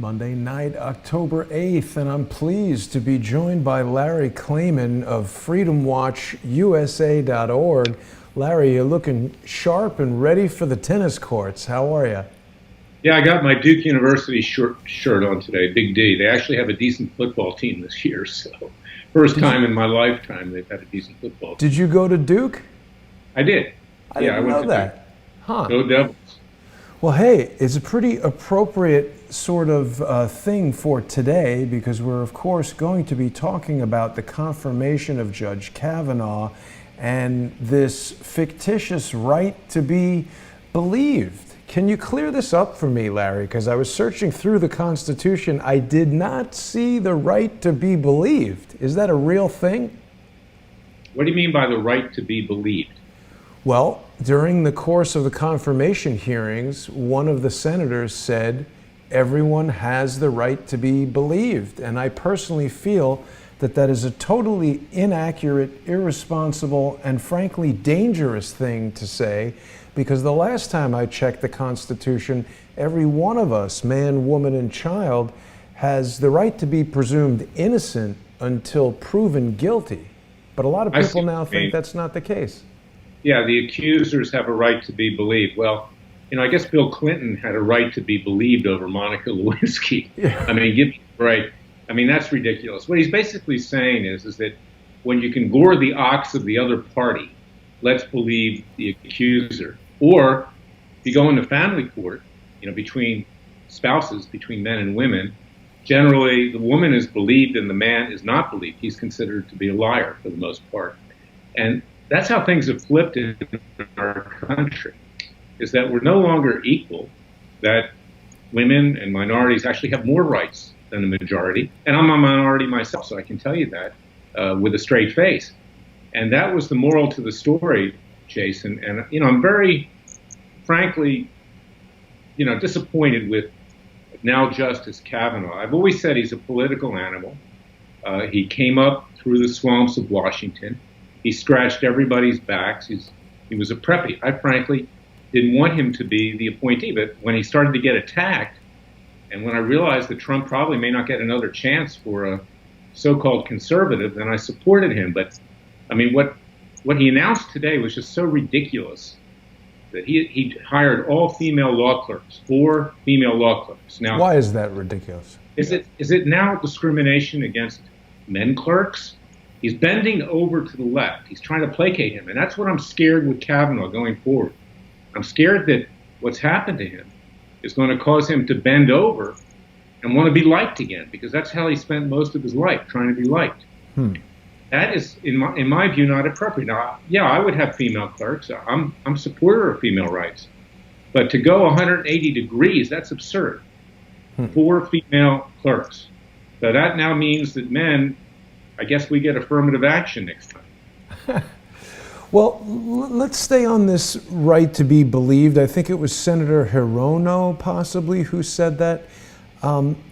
Monday night, October 8th, and I'm pleased to be joined by Larry Klayman of freedomwatchusa.org. Larry, you're looking sharp and ready for the tennis courts. How are you? Yeah, I got my Duke University shirt on today, Big D. They actually have a decent football team this year, so first time in my lifetime they've had a decent football team. Did you go to Duke? I did. I didn't know that. Duke. Huh. Go Devils. Well, hey, it's a pretty appropriate sort of thing for today because we're, of course, going to be talking about the confirmation of Judge Kavanaugh and this fictitious right to be believed. Can you clear this up for me, Larry? Because I was searching through the Constitution. I did not see the right to be believed. Is that a real thing? What do you mean by the right to be believed? Well, during the course of the confirmation hearings, one of the senators said, everyone has the right to be believed. And I personally feel that that is a totally inaccurate, irresponsible, and frankly dangerous thing to say, because the last time I checked the Constitution, every one of us, man, woman, and child, has the right to be presumed innocent until proven guilty. But a lot of people now think that's not the case. Yeah, the accusers have a right to be believed. Well, I guess Bill Clinton had a right to be believed over Monica Lewinsky. Yeah. I mean, give me a break. I mean, that's ridiculous. What he's basically saying is that when you can gore the ox of the other party, let's believe the accuser. Or if you go into family court, between spouses, between men and women, generally the woman is believed and the man is not believed. He's considered to be a liar for the most part. And that's how things have flipped in our country, is that we're no longer equal, that women and minorities actually have more rights than the majority. And I'm a minority myself, so I can tell you that with a straight face. And that was the moral to the story, Jason. And, I'm very, frankly, disappointed with now Justice Kavanaugh. I've always said he's a political animal. He came up through the swamps of Washington. He scratched everybody's backs. He was a preppy. I frankly didn't want him to be the appointee, but when he started to get attacked, and when I realized that Trump probably may not get another chance for a so-called conservative, then I supported him. But I mean, what he announced today was just so ridiculous that he hired all female law clerks, 4 female law clerks. Now, why is that ridiculous? Is it now discrimination against men clerks? He's bending over to the left. He's trying to placate him. And that's what I'm scared with Kavanaugh going forward. I'm scared that what's happened to him is going to cause him to bend over and want to be liked again, because that's how he spent most of his life, trying to be liked. That is, in my view, not appropriate. Now, yeah, I would have female clerks. I'm a supporter of female rights. But to go 180 degrees, that's absurd. 4 female clerks. So that now means that men, I guess we get affirmative action next time. Well, let's stay on this right to be believed. I think it was Senator Hirono, possibly, who said that.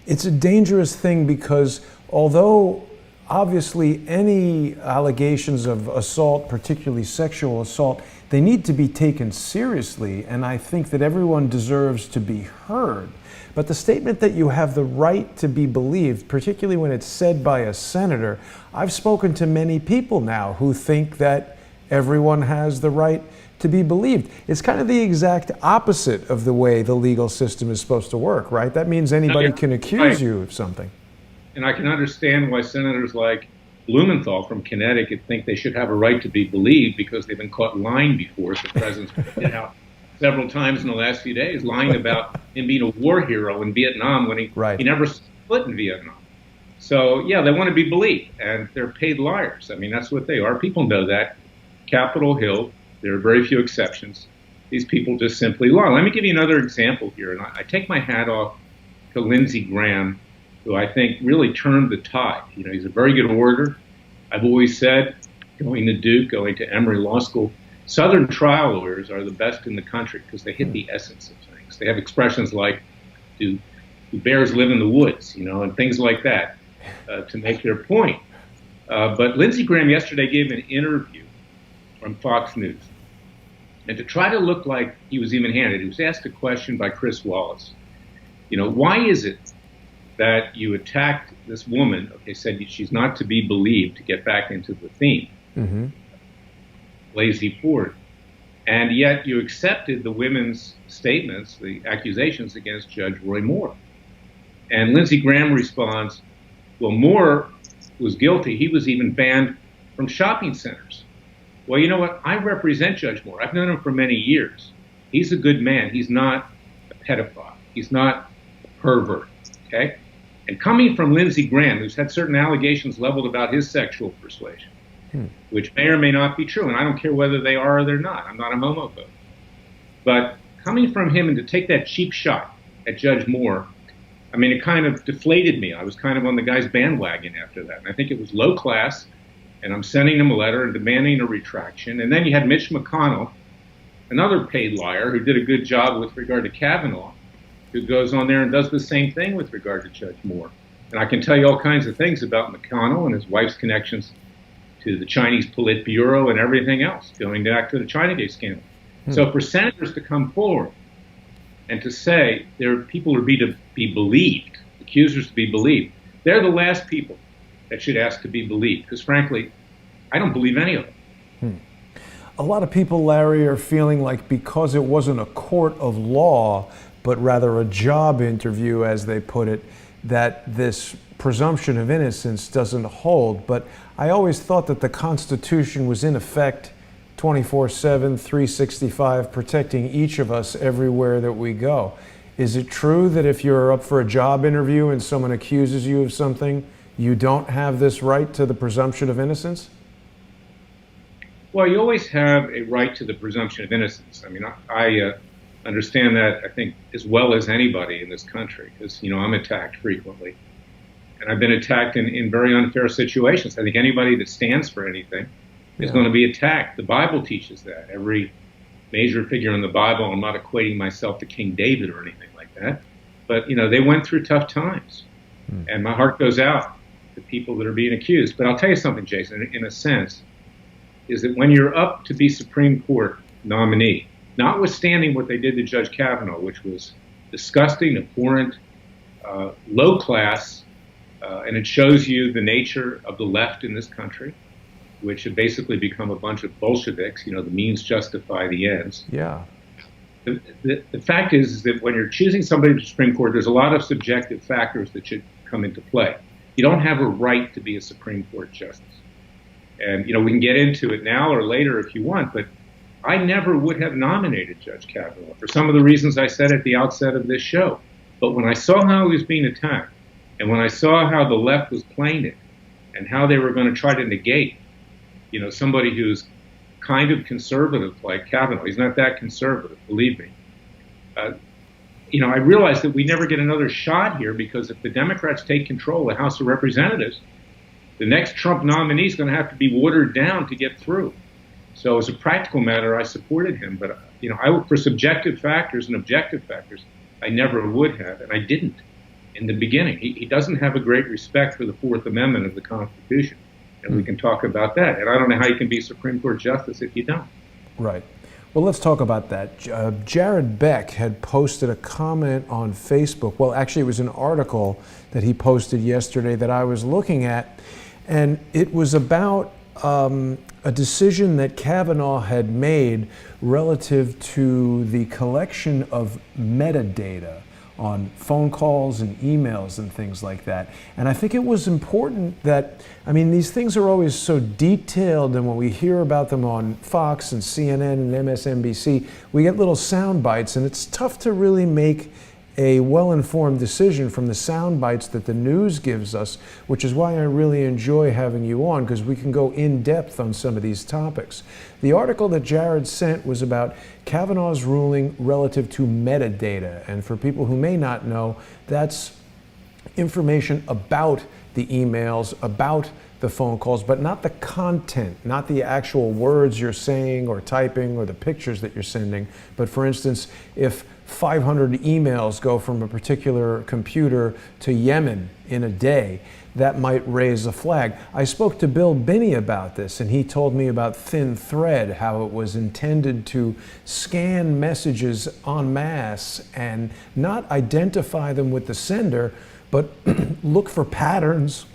It's a dangerous thing because although obviously any allegations of assault, particularly sexual assault, they need to be taken seriously, and I think that everyone deserves to be heard. But the statement that you have the right to be believed, particularly when it's said by a senator, I've spoken to many people now who think that everyone has the right to be believed. It's kind of the exact opposite of the way the legal system is supposed to work, right? That means anybody can accuse you of something. And I can understand why senators like Blumenthal from Connecticut think they should have a right to be believed because they've been caught lying before. So the president's been out several times in the last few days lying about him being a war hero in Vietnam when he never split in Vietnam. So, yeah, they want to be believed, and they're paid liars. I mean, that's what they are. People know that. Capitol Hill, there are very few exceptions. These people just simply lie. Let me give you another example here, and I take my hat off to Lindsey Graham, who I think really turned the tide. He's a very good orator. I've always said, going to Duke, going to Emory Law School, Southern trial lawyers are the best in the country because they hit the essence of things. They have expressions like, do bears live in the woods, and things like that to make their point. But Lindsey Graham yesterday gave an interview from Fox News. And to try to look like he was even-handed, he was asked a question by Chris Wallace. Why is it that you attacked this woman, okay, said she's not to be believed, to get back into the theme, Blasey Ford. And yet you accepted the women's statements, the accusations against Judge Roy Moore. And Lindsey Graham responds, well, Moore was guilty. He was even banned from shopping centers. Well, you know what? I represent Judge Moore. I've known him for many years. He's a good man. He's not a pedophile. He's not a pervert, okay? And coming from Lindsey Graham, who's had certain allegations leveled about his sexual persuasion, which may or may not be true, and I don't care whether they are or they're not. I'm not a homophobe. But coming from him and to take that cheap shot at Judge Moore, I mean, it kind of deflated me. I was kind of on the guy's bandwagon after that. And I think it was low class, and I'm sending him a letter and demanding a retraction. And then you had Mitch McConnell, another paid liar who did a good job with regard to Kavanaugh, who goes on there and does the same thing with regard to Judge Moore. And I can tell you all kinds of things about McConnell and his wife's connections to the Chinese Politburo and everything else, going back to the Chinagate scandal. So for senators to come forward and to say there are people to be believed, accusers to be believed, they're the last people that should ask to be believed, because frankly, I don't believe any of them. A lot of people, Larry, are feeling like because it wasn't a court of law, but rather a job interview, as they put it, that this presumption of innocence doesn't hold. But I always thought that the Constitution was in effect 24/7, 365, protecting each of us everywhere that we go. Is it true that if you're up for a job interview and someone accuses you of something, you don't have this right to the presumption of innocence? Well, you always have a right to the presumption of innocence. I mean, I understand that, I think, as well as anybody in this country, because, you know, I'm attacked frequently. And I've been attacked in very unfair situations. I think anybody that stands for anything is going to be attacked. The Bible teaches that. Every major figure in the Bible, I'm not equating myself to King David or anything like that, but, you know, they went through tough times. And my heart goes out to people that are being accused. But I'll tell you something, Jason, in a sense, is that when you're up to be Supreme Court nominee, notwithstanding what they did to Judge Kavanaugh, which was disgusting, abhorrent, low class, and it shows you the nature of the left in this country, which have basically become a bunch of Bolsheviks. You know, the means justify the ends. Yeah. The fact is that when you're choosing somebody to the Supreme Court, there's a lot of subjective factors that should come into play. You don't have a right to be a Supreme Court justice. And, you know, we can get into it now or later if you want, but I never would have nominated Judge Kavanaugh for some of the reasons I said at the outset of this show. But when I saw how he was being attacked, and when I saw how the left was playing it, and how they were going to try to negate, you know, somebody who's kind of conservative like Kavanaugh, he's not that conservative, believe me. You know, I realized that we never get another shot here, because if the Democrats take control of the House of Representatives, the next Trump nominee is going to have to be watered down to get through. So as a practical matter, I supported him. But, you know, for subjective factors and objective factors, I never would have, and I didn't in the beginning. He doesn't have a great respect for the Fourth Amendment of the Constitution. And we can talk about that. And I don't know how you can be Supreme Court justice if you don't. Right. Well, let's talk about that. Jared Beck had posted a comment on Facebook. Well, actually, it was an article that he posted yesterday that I was looking at. And it was about a decision that Kavanaugh had made relative to the collection of metadata on phone calls and emails and things like that. And I think it was important that, I mean, these things are always so detailed, and when we hear about them on Fox and CNN and MSNBC, we get little sound bites, and it's tough to really make a well-informed decision from the sound bites that the news gives us, which is why I really enjoy having you on, because we can go in depth on some of these topics. The article that Jared sent was about Kavanaugh's ruling relative to metadata. And for people who may not know, that's information about the emails, about the phone calls, but not the content, not the actual words you're saying or typing or the pictures that you're sending. But for instance, if 500 emails go from a particular computer to Yemen in a day, that might raise a flag. I spoke to Bill Binney about this, and he told me about Thin Thread, how it was intended to scan messages en masse and not identify them with the sender, but look for patterns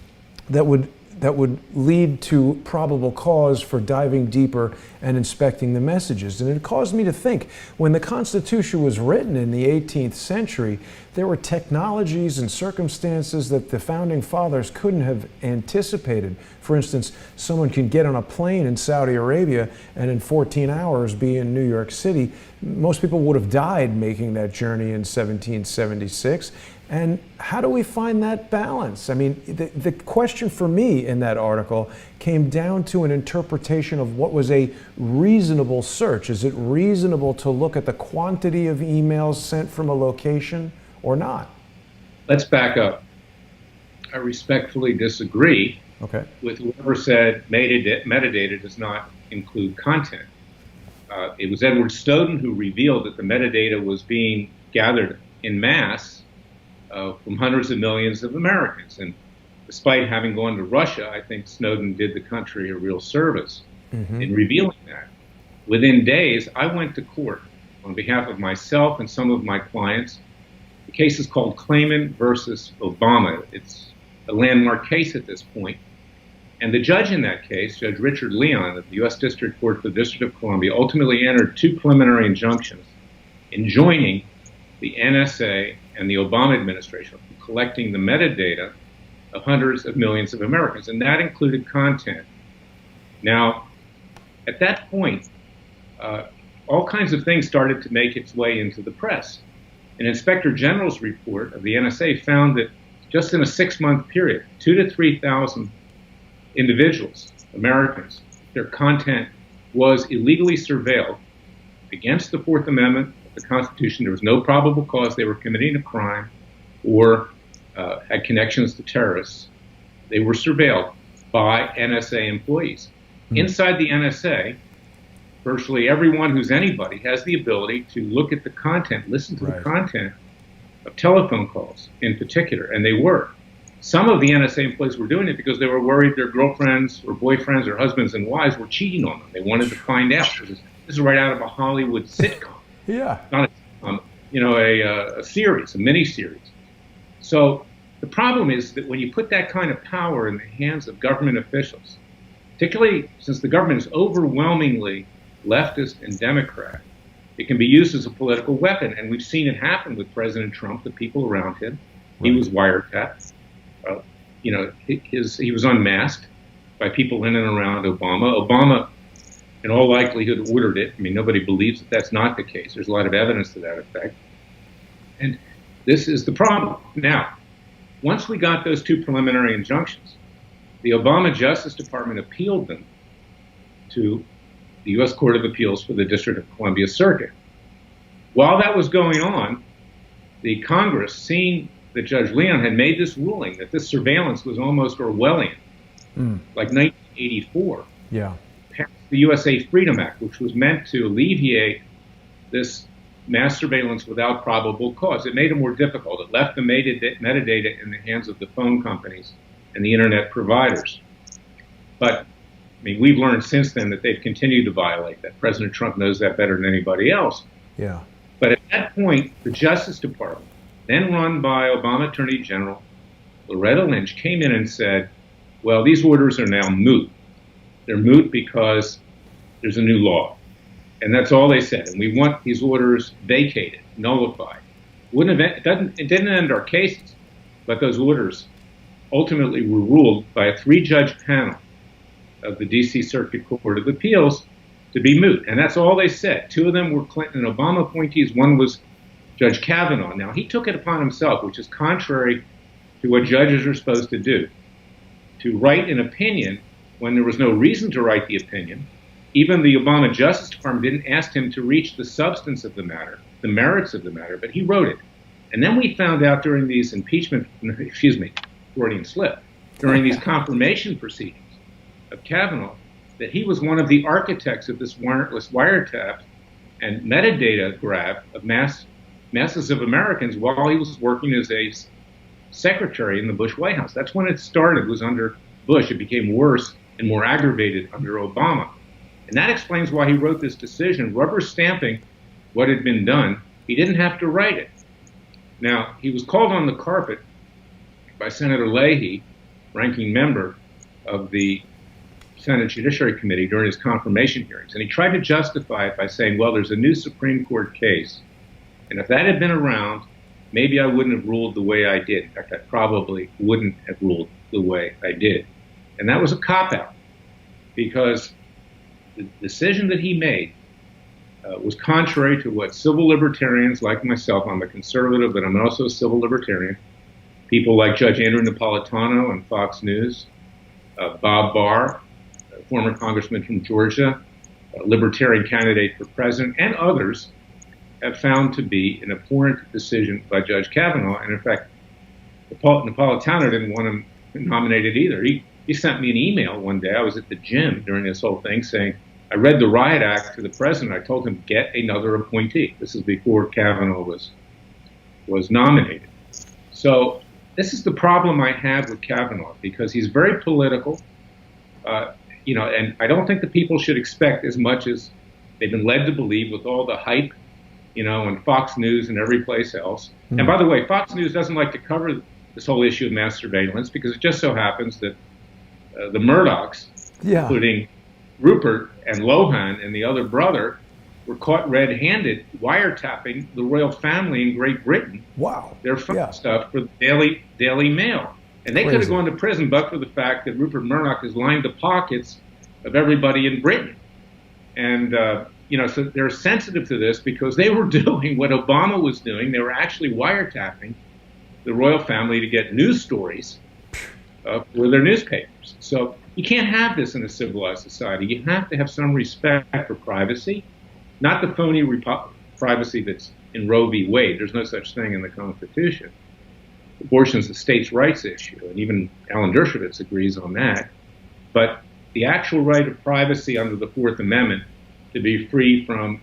that would lead to probable cause for diving deeper and inspecting the messages. And it caused me to think, when the Constitution was written in the 18th century, there were technologies and circumstances that the founding fathers couldn't have anticipated. For instance, someone can get on a plane in Saudi Arabia and in 14 hours be in New York City. Most people would have died making that journey in 1776. And how do we find that balance? I mean, the question for me in that article came down to an interpretation of what was a reasonable search. Is it reasonable to look at the quantity of emails sent from a location or not? Let's back up. I respectfully disagree with whoever said metadata does not include content. It was Edward Snowden who revealed that the metadata was being gathered in mass from hundreds of millions of Americans. And despite having gone to Russia, I think Snowden did the country a real service in revealing that. Within days, I went to court on behalf of myself and some of my clients. The case is called Klayman versus Obama. It's a landmark case at this point. And the judge in that case, Judge Richard Leon of the U.S. District Court for the District of Columbia, ultimately entered two preliminary injunctions enjoining the NSA and the Obama administration from collecting the metadata of hundreds of millions of Americans, and that included content. Now, at that point, all kinds of things started to make its way into the press. An Inspector General's report of the NSA found that just in a 6-month period, 2,000 to 3,000 individuals, Americans, their content was illegally surveilled against the Fourth Amendment of the Constitution. There was no probable cause they were committing a crime or had connections to terrorists. They were surveilled by NSA employees. Inside the NSA, virtually everyone who's anybody has the ability to look at the content, listen to the content of telephone calls in particular, and they were. Some of the NSA employees were doing it because they were worried their girlfriends or boyfriends or husbands and wives were cheating on them. They wanted to find out. This is right out of a Hollywood sitcom. Yeah. Not a series, a mini-series. So the problem is that when you put that kind of power in the hands of government officials, particularly since the government is overwhelmingly leftist and Democrat, it can be used as a political weapon. And we've seen it happen with President Trump, the people around him. He was wiretapped. He was unmasked by people in and around Obama. Obama, in all likelihood, ordered it. I mean, nobody believes that that's not the case. There's a lot of evidence to that effect. And this is the problem. Now, once we got those two preliminary injunctions, the Obama Justice Department appealed them to the U.S. Court of Appeals for the District of Columbia Circuit. While that was going on, the Congress, seeing that Judge Leon had made this ruling that this surveillance was almost Orwellian, like 1984, passed the USA Freedom Act, which was meant to alleviate this mass surveillance without probable cause. It made it more difficult. It left the metadata in the hands of the phone companies and the internet providers. But, I mean, we've learned since then that they've continued to violate that. President Trump knows that better than anybody else. Yeah. But at that point, the Justice Department, then run by Obama Attorney General Loretta Lynch, came in and said, well, these orders are now moot. They're moot because there's a new law. And that's all they said. And we want these orders vacated, nullified. It didn't end our cases, but those orders ultimately were ruled by a 3-judge panel of the D.C. Circuit Court of Appeals to be moot. And that's all they said. 2 of them were Clinton and Obama appointees. One was Judge Kavanaugh. Now, he took it upon himself, which is contrary to what judges are supposed to do, to write an opinion when there was no reason to write the opinion. Even the Obama Justice Department didn't ask him to reach the substance of the matter, the merits of the matter, but he wrote it. And then we found out during these Freudian slip, during these confirmation proceedings of Kavanaugh that he was one of the architects of this warrantless wiretap and metadata grab of masses of Americans while he was working as a secretary in the Bush White House. That's when it started, was under Bush. It became worse and more aggravated under Obama. And that explains why he wrote this decision, rubber stamping what had been done. He didn't have to write it. Now, he was called on the carpet by Senator Leahy, ranking member of the Senate Judiciary Committee, during his confirmation hearings. And he tried to justify it by saying, well, there's a new Supreme Court case, and if that had been around, maybe I wouldn't have ruled the way I did. In fact, I probably wouldn't have ruled the way I did. And that was a cop-out, because the decision that he made was contrary to what civil libertarians like myself, I'm a conservative, but I'm also a civil libertarian, people like Judge Andrew Napolitano on Fox News, Bob Barr, a former congressman from Georgia, a libertarian candidate for president, and others have found to be an abhorrent decision by Judge Kavanaugh. And in fact, Napolitano didn't want him nominated either. He sent me an email one day. I was at the gym during this whole thing saying, I read the riot act to the president. I told him, get another appointee. This is before Kavanaugh was nominated. So this is the problem I have with Kavanaugh, because he's very political, and I don't think the people should expect as much as they've been led to believe with all the hype, and Fox News and every place else. Mm-hmm. And by the way, Fox News doesn't like to cover this whole issue of mass surveillance, because it just so happens that the Murdochs, including Rupert and Lohan and the other brother, were caught red-handed wiretapping the royal family in Great Britain. Wow. Their phone stuff for the Daily Mail. And they could have gone to prison but for the fact that Rupert Murdoch has lined the pockets of everybody in Britain. And, so they're sensitive to this because they were doing what Obama was doing. They were actually wiretapping the royal family to get news stories for their newspapers. So you can't have this in a civilized society. You have to have some respect for privacy, not the phony privacy that's in Roe v. Wade. There's no such thing in the Constitution. Abortion is a states' rights issue, and even Alan Dershowitz agrees on that. But the actual right of privacy under the Fourth Amendment to be free from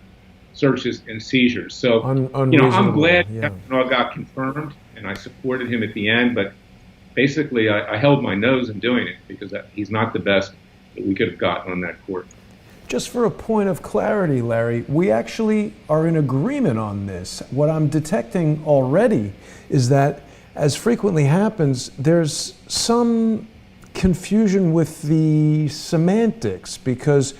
searches and seizures. So, I'm glad Kavanaugh got confirmed, and I supported him at the end, but basically I held my nose in doing it because he's not the best that we could have gotten on that court. Just for a point of clarity, Larry, we actually are in agreement on this. What I'm detecting already is that, as frequently happens, there's some confusion with the semantics, because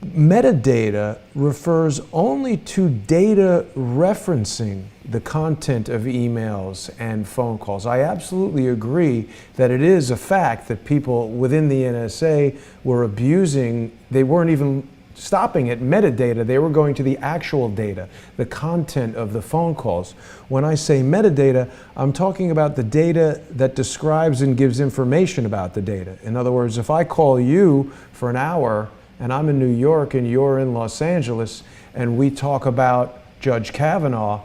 metadata refers only to data referencing the content of emails and phone calls. I absolutely agree that it is a fact that people within the NSA were abusing, they weren't even stopping at metadata, they were going to the actual data, the content of the phone calls. When I say metadata, I'm talking about the data that describes and gives information about the data. In other words, if I call you for an hour and I'm in New York and you're in Los Angeles and we talk about Judge Kavanaugh,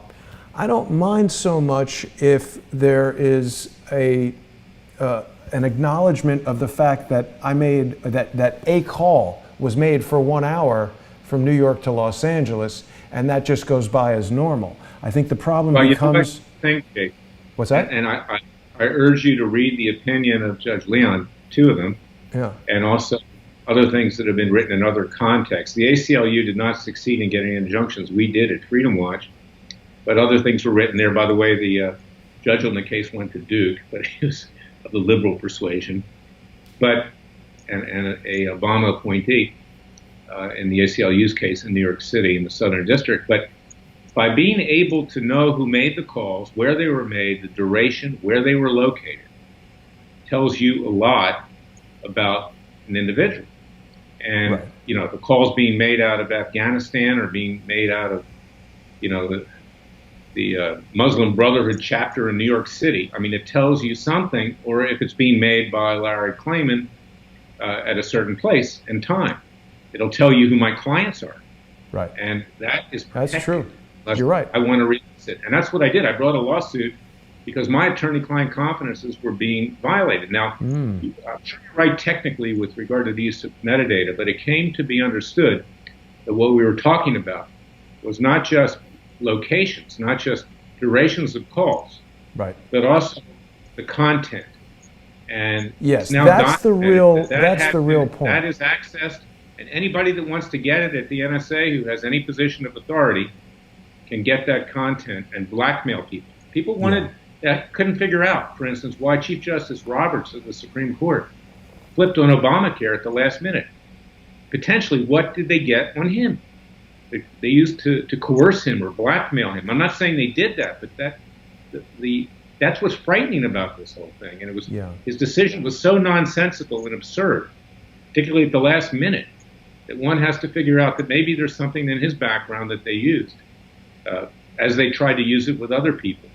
I don't mind so much if there is an acknowledgement of the fact that I made that a call was made for 1 hour from New York to Los Angeles, and that just goes by as normal. I think the problem becomes... What's that? And I urge you to read the opinion of Judge Leon, two of them, and also other things that have been written in other contexts. The ACLU did not succeed in getting injunctions. We did at Freedom Watch, but other things were written there. By the way, the judge on the case went to Duke, but he was of the liberal persuasion. And a Obama appointee in the ACLU's case in New York City in the Southern District. But by being able to know who made the calls, where they were made, the duration, where they were located, tells you a lot about an individual. And, the calls being made out of Afghanistan or being made out of, the Muslim Brotherhood chapter in New York City, I mean, it tells you something. Or if it's being made by Larry Klayman, at a certain place and time, it'll tell you who my clients are. Right. And that is protected. That's true. You're right. I want to release it. And that's what I did. I brought a lawsuit because my attorney-client confidences were being violated. Now, I'm sure you're right technically with regard to the use of metadata, but it came to be understood that what we were talking about was not just locations, not just durations of calls, right, but also the content. And yes, it's now that's the real point. That is accessed, and anybody that wants to get it at the NSA who has any position of authority can get that content and blackmail people. People couldn't figure out, for instance, why Chief Justice Roberts of the Supreme Court flipped on Obamacare at the last minute. Potentially, what did they get on him? They used to coerce him or blackmail him. I'm not saying they did that, but that's what's frightening about this whole thing. And it was his decision was so nonsensical and absurd, particularly at the last minute, that one has to figure out that maybe there's something in his background that they used as they tried to use it with other people,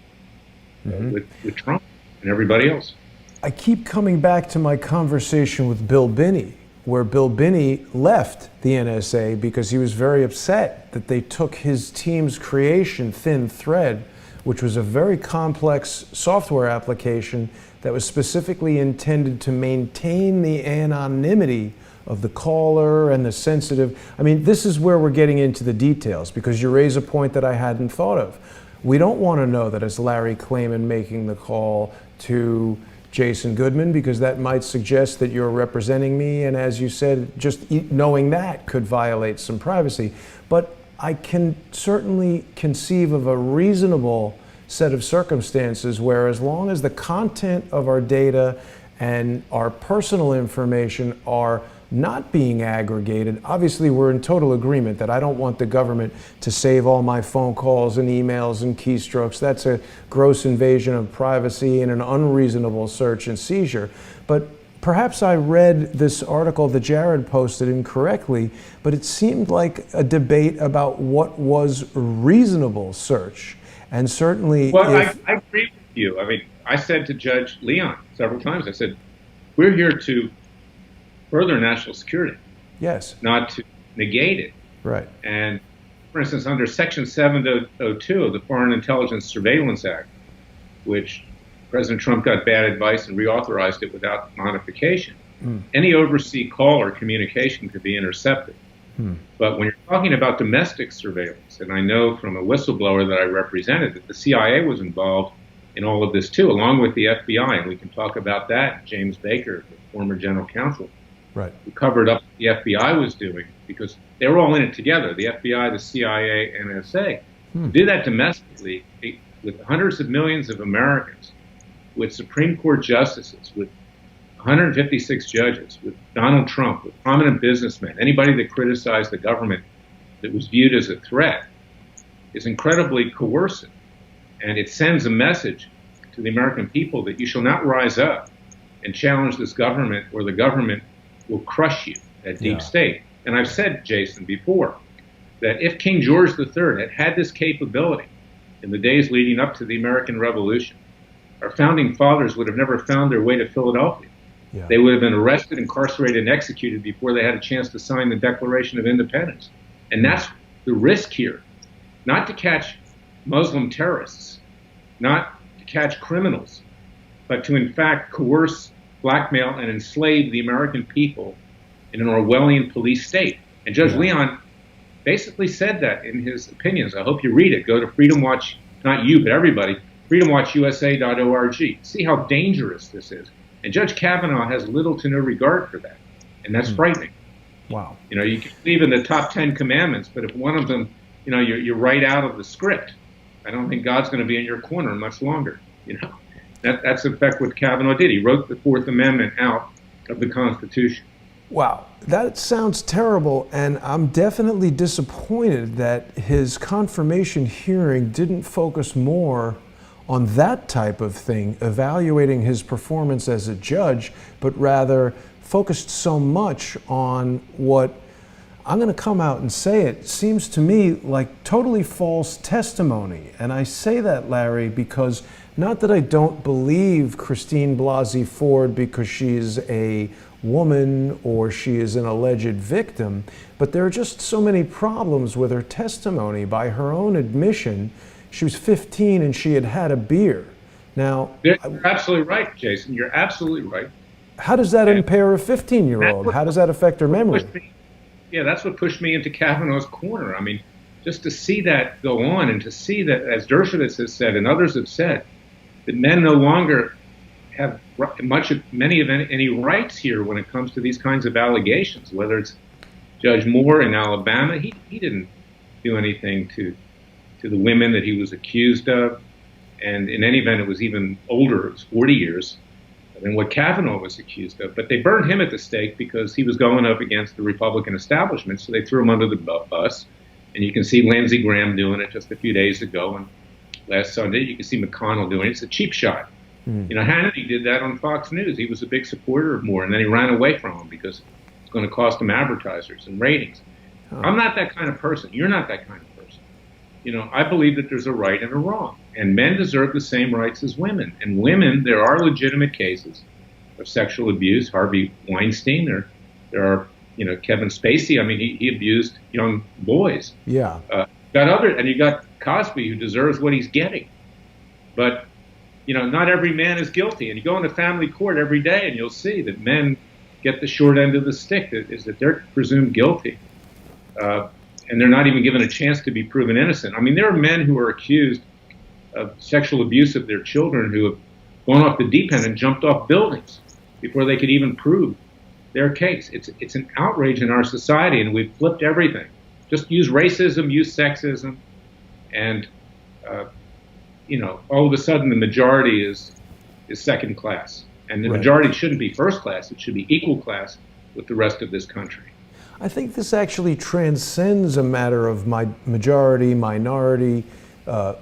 with Trump and everybody else. I keep coming back to my conversation with Bill Binney, where Bill Binney left the NSA because he was very upset that they took his team's creation, Thin Thread, which was a very complex software application that was specifically intended to maintain the anonymity of the caller and the sensitive. I mean, this is where we're getting into the details, because you raise a point that I hadn't thought of. We don't want to know that it's Larry Klayman making the call to Jason Goodman, because that might suggest that you're representing me, and as you said, just knowing that could violate some privacy. But I can certainly conceive of a reasonable set of circumstances where, as long as the content of our data and our personal information are not being aggregated, obviously we're in total agreement that I don't want the government to save all my phone calls and emails and keystrokes. That's a gross invasion of privacy and an unreasonable search and seizure. But perhaps I read this article that Jared posted incorrectly, but it seemed like a debate about what was reasonable search. And certainly, well, I agree with you. I mean, I said to Judge Leon several times, I said, we're here to further national security, yes, not to negate it. Right. And for instance, under Section 702 of the Foreign Intelligence Surveillance Act, which President Trump got bad advice and reauthorized it without modification, any overseas call or communication could be intercepted. But when you're talking about domestic surveillance, and I know from a whistleblower that I represented that the CIA was involved in all of this too, along with the FBI, and we can talk about that. James Baker, the former general counsel, right, who covered up what the FBI was doing, because they were all in it together, the FBI, the CIA, NSA. Did that domestically with hundreds of millions of Americans, with Supreme Court justices, with 156 judges, with Donald Trump, with prominent businessmen, anybody that criticized the government that was viewed as a threat, is incredibly coercive. And it sends a message to the American people that you shall not rise up and challenge this government, or the government will crush you, that deep state. And I've said, Jason, before, that if King George III had had this capability in the days leading up to the American Revolution, our founding fathers would have never found their way to Philadelphia. They would have been arrested, incarcerated, and executed before they had a chance to sign the Declaration of Independence. And that's the risk here. Not to catch Muslim terrorists, not to catch criminals, but to in fact coerce, blackmail, and enslave the American people in an Orwellian police state. And Judge Leon basically said that in his opinions. I hope you read it. Go to Freedom Watch, not you, but everybody, freedomwatchusa.org. See how dangerous this is. And Judge Kavanaugh has little to no regard for that. And that's frightening. Wow. You know, you can believe in the top 10 commandments, but if one of them, you know, you're right out of the script, I don't think God's going to be in your corner much longer. You know, that's in fact what Kavanaugh did. He wrote the Fourth Amendment out of the Constitution. Wow, that sounds terrible, and I'm definitely disappointed that his confirmation hearing didn't focus more on that type of thing, evaluating his performance as a judge, but rather focused so much on what, I'm going to come out and say it, seems to me like totally false testimony. And I say that, Larry, because not that I don't believe Christine Blasey Ford because she's a woman or she is an alleged victim, but there are just so many problems with her testimony. By her own admission, she was 15 and she had had a beer. Now, You're absolutely right, Jason. You're absolutely right. how does that And impair a 15-year-old? How does that affect her memory? pushed me, yeah, that's what pushed me into Kavanaugh's corner. I mean, just to see that go on and to see that, as Dershowitz has said and others have said, that men no longer have many of any rights here when it comes to these kinds of allegations. Whether it's Judge Moore in Alabama, he didn't do anything to the women that he was accused of, and in any event, it was even older. It was 40 years than what Kavanaugh was accused of. But they burned him at the stake because he was going up against the Republican establishment, so they threw him under the bus. And you can see Lindsey Graham doing it just a few days ago, and last Sunday you can see McConnell doing it. It's a cheap shot. You know, Hannity did that on Fox News. He was a big supporter of Moore, and then he ran away from him because it's going to cost him advertisers and ratings. I'm not that kind of person. You're not that kind of person. You know, I believe that there's a right and a wrong, and men deserve the same rights as women. And women, there are legitimate cases of sexual abuse. Harvey Weinstein, there are, you know, Kevin Spacey. I mean, he abused young boys. Yeah. And you got Cosby, who deserves what he's getting. But, you know, not every man is guilty. And you go into family court every day, and you'll see that men get the short end of the stick. Is that they're presumed guilty, and they're not even given a chance to be proven innocent. I mean, there are men who are accused of sexual abuse of their children who have gone off the deep end and jumped off buildings before they could even prove their case. It's an outrage in our society, and we've flipped everything. Just use racism, use sexism, and you know, all of a sudden the majority is second class, and the majority shouldn't be first class. It should be equal class with the rest of this country. I think this actually transcends a matter of majority, minority,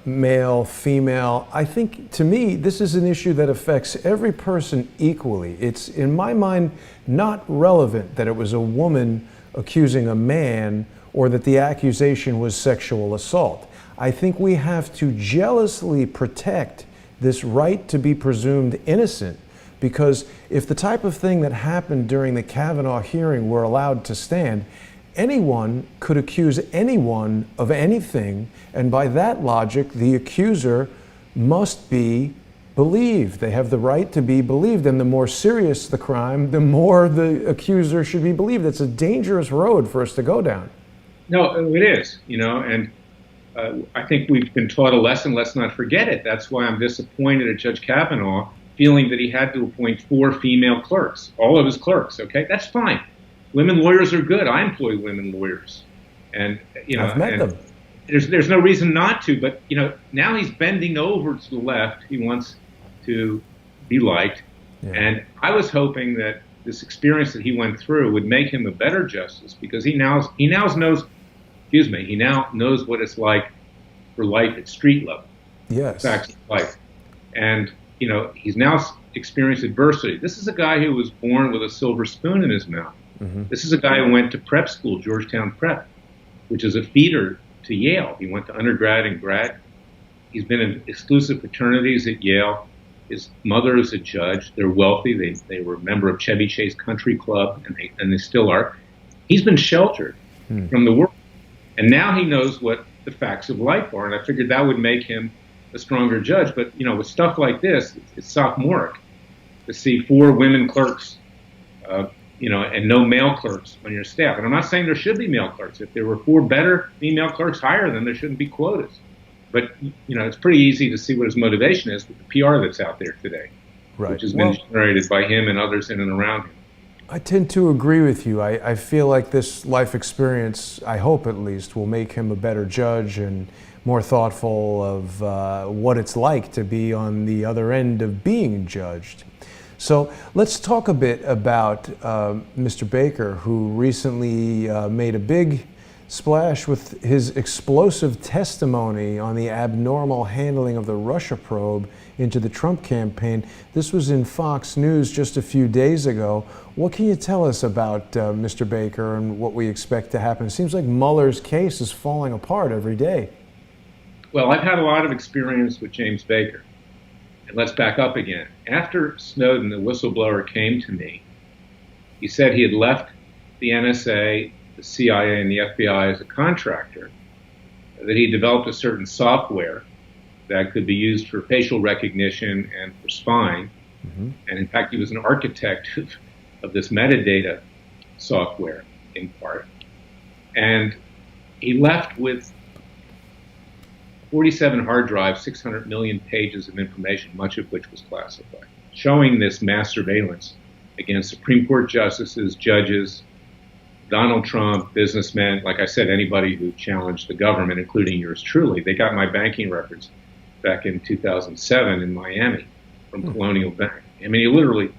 male, female. I think, to me, this is an issue that affects every person equally. It's, in my mind, not relevant that it was a woman accusing a man or that the accusation was sexual assault. I think we have to jealously protect this right to be presumed innocent, because if the type of thing that happened during the Kavanaugh hearing were allowed to stand, anyone could accuse anyone of anything, and by that logic, the accuser must be believed. They have the right to be believed, and the more serious the crime, the more the accuser should be believed. It's a dangerous road for us to go down. No, it is, you know, and I think we've been taught a lesson. Let's not forget it. That's why I'm disappointed at Judge Kavanaugh, feeling that he had to appoint 4 female clerks, all of his clerks. Okay, that's fine. Women lawyers are good. I employ women lawyers, and you know, I've met them. There's no reason not to. But you know, now he's bending over to the left. He wants to be liked, and I was hoping that this experience that he went through would make him a better justice, because he now knows. Excuse me. He now knows what it's like for life at street level. Yes. Facts of life, and you know, he's now experienced adversity. This is a guy who was born with a silver spoon in his mouth. This is a guy who went to prep school, Georgetown Prep, which is a feeder to Yale. He went to undergrad and grad. He's been in exclusive fraternities at Yale. His mother is a judge. They're wealthy. They were a member of Chevy Chase Country Club, and they still are. He's been sheltered from the world. And now he knows what the facts of life are. And I figured that would make him a stronger judge. But, you know, with stuff like this, it's sophomoric to see 4 women clerks, you know, and no male clerks on your staff. And I'm not saying there should be male clerks. If there were 4 better female clerks, hire them. There shouldn't be quotas. But, you know, it's pretty easy to see what his motivation is with the PR that's out there today, which has been generated by him and others in and around him. I tend to agree with you. I feel like this life experience, I hope at least, will make him a better judge and more thoughtful of what it's like to be on the other end of being judged. So let's talk a bit about Mr. Baker, who recently made a big splash with his explosive testimony on the abnormal handling of the Russia probe into the Trump campaign. This was in Fox News just a few days ago. What can you tell us about Mr. Baker and what we expect to happen? It seems like Mueller's case is falling apart every day. Well, I've had a lot of experience with James Baker. And let's back up again. After Snowden, the whistleblower, came to me, he said he had left the NSA, the CIA, and the FBI as a contractor, that he developed a certain software that could be used for facial recognition and for spying. And in fact, he was an architect of this metadata software in part. And he left with 47 hard drives, 600 million pages of information, much of which was classified, showing this mass surveillance against Supreme Court justices, judges, Donald Trump, businessmen, like I said, anybody who challenged the government, including yours truly. They got my banking records back in 2007 in Miami from Colonial Bank. I mean, he literally,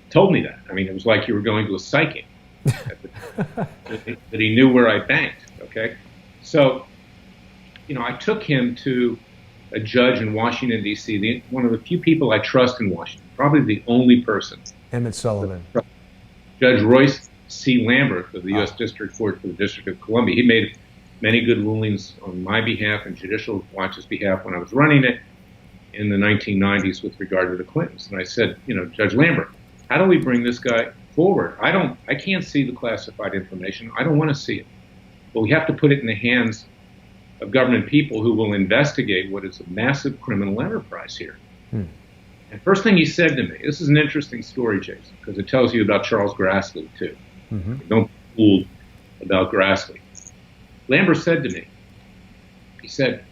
told me that. I mean, it was like you were going to a psychic that he knew where I banked, okay? So, I took him to a judge in Washington, D.C., one of the few people I trust in Washington, probably the only person. Emmett Sullivan. Judge Royce C. Lambert of the U.S. District Court for the District of Columbia. He made many good rulings on my behalf and Judicial Watch's behalf when I was running it in the 1990s with regard to the Clintons. And I said, Judge Lambert, how do we bring this guy forward? I can't see the classified information. I don't want to see it. But we have to put it in the hands of government people who will investigate what is a massive criminal enterprise here. And first thing he said to me, this is an interesting story, Jason, because it tells you about Charles Grassley, too. Don't be fooled about Grassley. Lambert said to me, he said,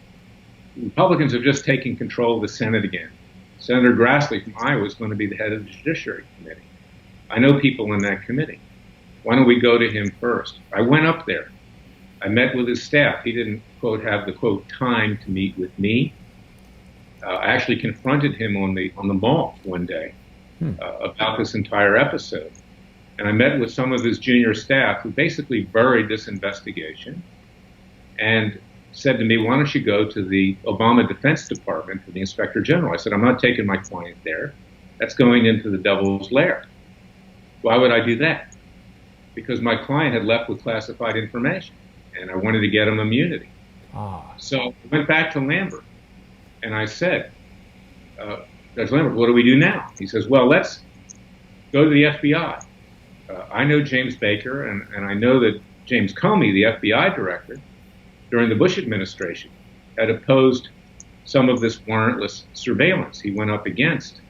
Republicans have just taken control of the Senate again. Senator Grassley from Iowa is going to be the head of the Judiciary Committee. I know people in that committee. Why don't we go to him first? I went up there. I met with his staff. He didn't, quote, have the, quote, time to meet with me. I actually confronted him on the mall one day about this entire episode. And I met with some of his junior staff who basically buried this investigation and said to me, why don't you go to the Obama Defense Department for the Inspector General? I said, I'm not taking my client there. That's going into the devil's lair. Why would I do that? Because my client had left with classified information, and I wanted to get him immunity. So I went back to Lambert, and I said, Judge Lambert, what do we do now? He says, well, let's go to the FBI. I know James Baker, and I know that James Comey, the FBI director, during the Bush administration, had opposed some of this warrantless surveillance. He went up against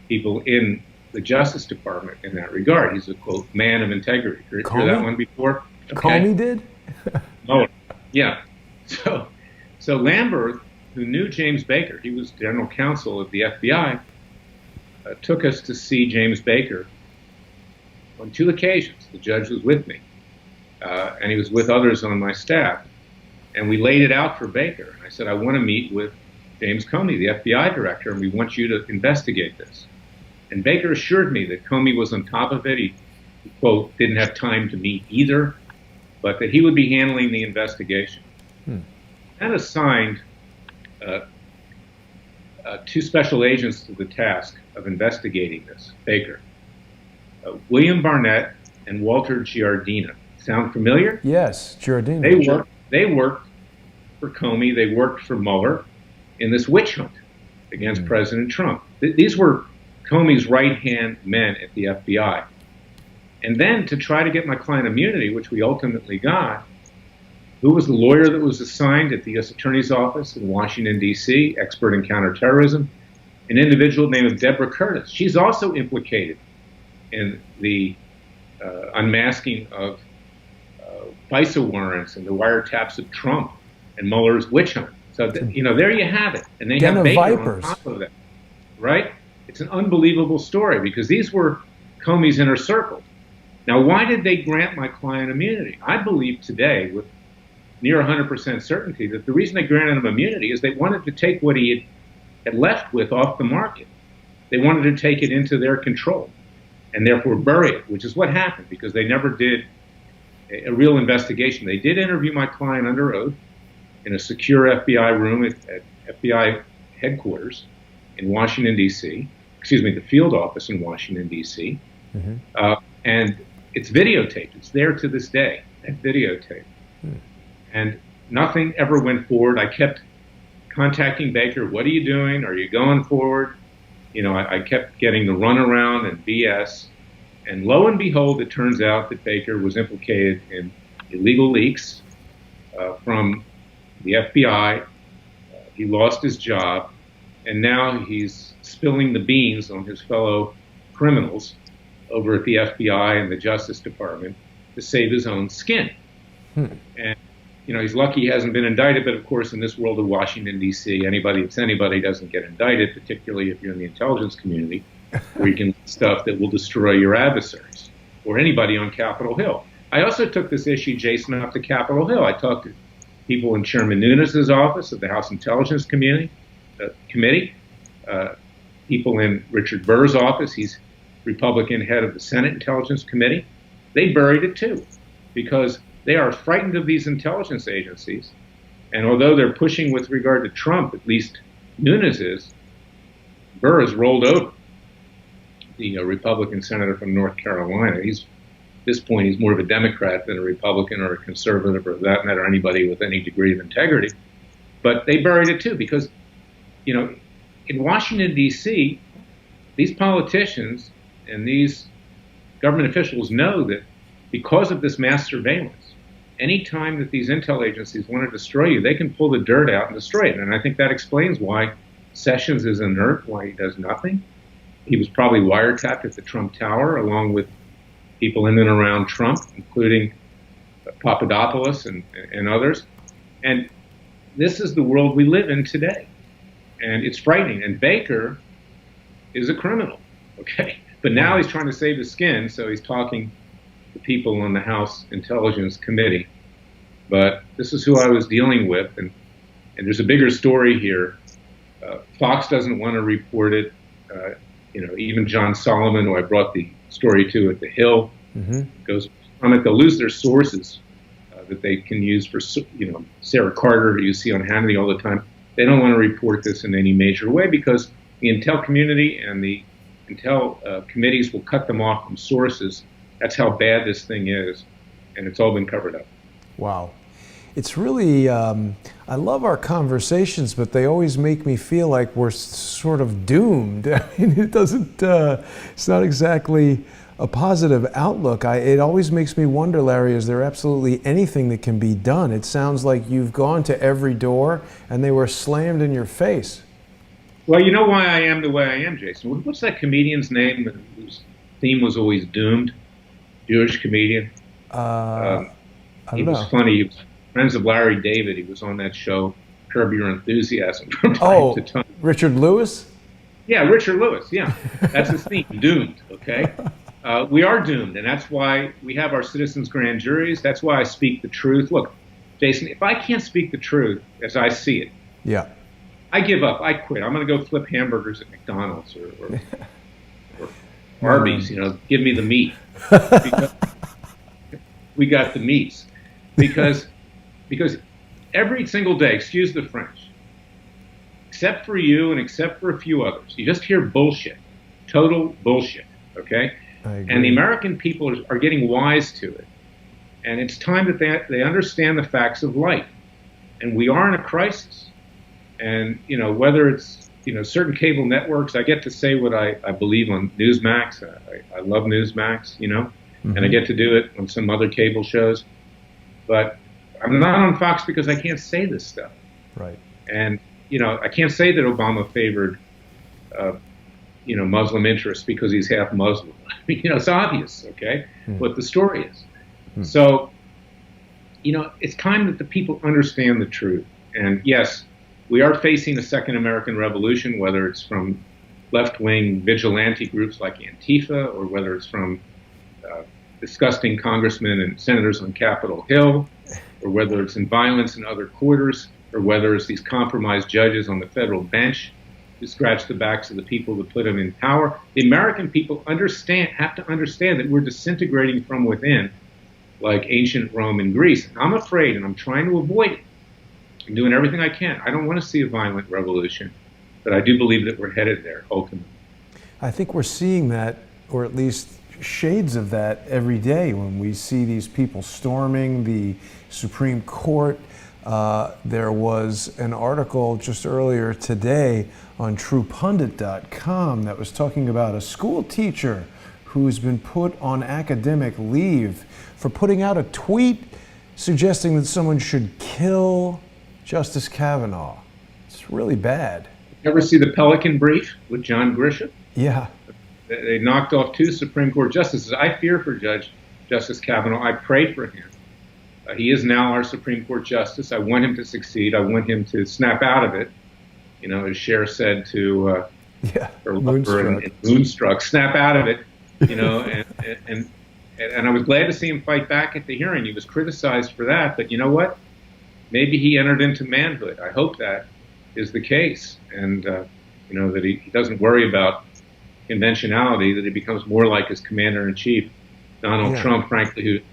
people in the Justice Department in that regard. He's a, quote, man of integrity. Hear that one before? Okay. Comey did? Oh, yeah. So Lambert, who knew James Baker, he was general counsel of the FBI, took us to see James Baker on 2 occasions. The judge was with me, and he was with others on my staff. And we laid it out for Baker. I said, I want to meet with James Comey, the FBI director, and we want you to investigate this. And Baker assured me that Comey was on top of it. He, quote, didn't have time to meet either, but that he would be handling the investigation. And assigned 2 special agents to the task of investigating this, Baker. William Barnett and Walter Giardina. Sound familiar? Yes, Giardina. They worked for Comey. They worked for Mueller in this witch hunt against President Trump. These were Comey's right-hand men at the FBI. And then to try to get my client immunity, which we ultimately got, who was the lawyer that was assigned at the U.S. Attorney's Office in Washington, D.C., expert in counterterrorism, an individual named Deborah Curtis. She's also implicated in the unmasking of FISA warrants and the wiretaps of Trump and Mueller's witch hunt. So, there you have it. And they have Baker on top of that, right? It's an unbelievable story because these were Comey's inner circle. Now, why did they grant my client immunity? I believe today with near 100% certainty that the reason they granted him immunity is they wanted to take what he had left with off the market. They wanted to take it into their control and therefore bury it, which is what happened because they never did a real investigation. They did interview my client under oath in a secure FBI room at FBI headquarters in Washington, D.C., the field office in Washington, D.C., and it's videotaped. It's there to this day, that videotape. And nothing ever went forward. I kept contacting Baker. What are you doing? Are you going forward? I kept getting the runaround and BS. And lo and behold, it turns out that Baker was implicated in illegal leaks from the FBI. he lost his job, and now he's spilling the beans on his fellow criminals over at the FBI and the Justice Department to save his own skin. And he's lucky he hasn't been indicted, but of course, in this world of Washington, D.C., anybody doesn't get indicted, particularly if you're in the intelligence community, where you can stuff that will destroy your adversaries or anybody on Capitol Hill. I also took this issue, Jason, up to Capitol Hill. I talked to people in Chairman Nunes's office of the House Intelligence Committee, people in Richard Burr's office. He's Republican head of the Senate Intelligence Committee. They buried it too, because they are frightened of these intelligence agencies. And although they're pushing with regard to Trump, at least Nunes is, Burr has rolled over the Republican senator from North Carolina. At this point, he's more of a Democrat than a Republican or a conservative, or for that matter, anybody with any degree of integrity. But they buried it too, because, in Washington, D.C., these politicians and these government officials know that because of this mass surveillance, any time that these intel agencies want to destroy you, they can pull the dirt out and destroy it. And I think that explains why Sessions is inert, why he does nothing. He was probably wiretapped at the Trump Tower, along with people in and around Trump, including Papadopoulos and others. And this is the world we live in today. And it's frightening. And Baker is a criminal, okay? But now he's trying to save his skin, so he's talking to people on the House Intelligence Committee. But this is who I was dealing with, and there's a bigger story here. Fox doesn't want to report it. Even John Solomon, who I brought the story to at the Hill, goes on it. They'll lose their sources that they can use for, Sarah Carter, who you see on Hannity all the time. They don't want to report this in any major way because the intel community and the intel committees will cut them off from sources. That's how bad this thing is, and it's all been covered up. Wow. It's really, I love our conversations, but they always make me feel like we're sort of doomed. I mean, it's not exactly a positive outlook. It always makes me wonder, Larry, is there absolutely anything that can be done? It sounds like you've gone to every door and they were slammed in your face. Well, you know why I am the way I am, Jason? What's that comedian's name whose theme was always doomed? Jewish comedian. He was funny. He was friends of Larry David. He was on that show, Curb Your Enthusiasm, from time to time. Richard Lewis? Yeah, Richard Lewis. Yeah, that's his theme. Doomed. Okay, we are doomed, and that's why we have our citizens' grand juries. That's why I speak the truth. Look, Jason, if I can't speak the truth as I see it, I give up. I quit. I'm going to go flip hamburgers at McDonald's or Arby's. Give me the meat. Because we got the meats. Because every single day, excuse the French, except for you and except for a few others, you just hear bullshit, total bullshit, okay? And the American people are getting wise to it. And it's time that they understand the facts of life. And we are in a crisis. And, whether it's, certain cable networks, I get to say what I believe on Newsmax. I love Newsmax, and I get to do it on some other cable shows. But I'm not on Fox because I can't say this stuff. Right. And, I can't say that Obama favored, Muslim interests because he's half Muslim. It's obvious, okay, what the story is. So, it's time that the people understand the truth. And yes, we are facing a second American revolution, whether it's from left-wing vigilante groups like Antifa or whether it's from disgusting congressmen and senators on Capitol Hill, or whether it's in violence in other quarters, or whether it's these compromised judges on the federal bench who scratch the backs of the people that put them in power. The American people have to understand that we're disintegrating from within like ancient Rome and Greece. And I'm afraid, and I'm trying to avoid it. I'm doing everything I can. I don't want to see a violent revolution, but I do believe that we're headed there, ultimately. I think we're seeing that, or at least shades of that, every day when we see these people storming the Supreme Court. There was an article just earlier today on TruePundit.com that was talking about a school teacher who's been put on academic leave for putting out a tweet suggesting that someone should kill Justice Kavanaugh. It's really bad. Ever see the Pelican Brief with John Grisham? Yeah. They knocked off 2 Supreme Court justices. I fear for Justice Kavanaugh. I pray for him. He is now our Supreme Court justice. I want him to succeed. I want him to snap out of it. You know, as Cher said to her lover in Moonstruck, snap out of it. You know, and I was glad to see him fight back at the hearing. He was criticized for that, but you know what? Maybe he entered into manhood. I hope that is the case, and you know, that he doesn't worry about conventionality, that he becomes more like his commander-in-chief, Donald Trump, frankly,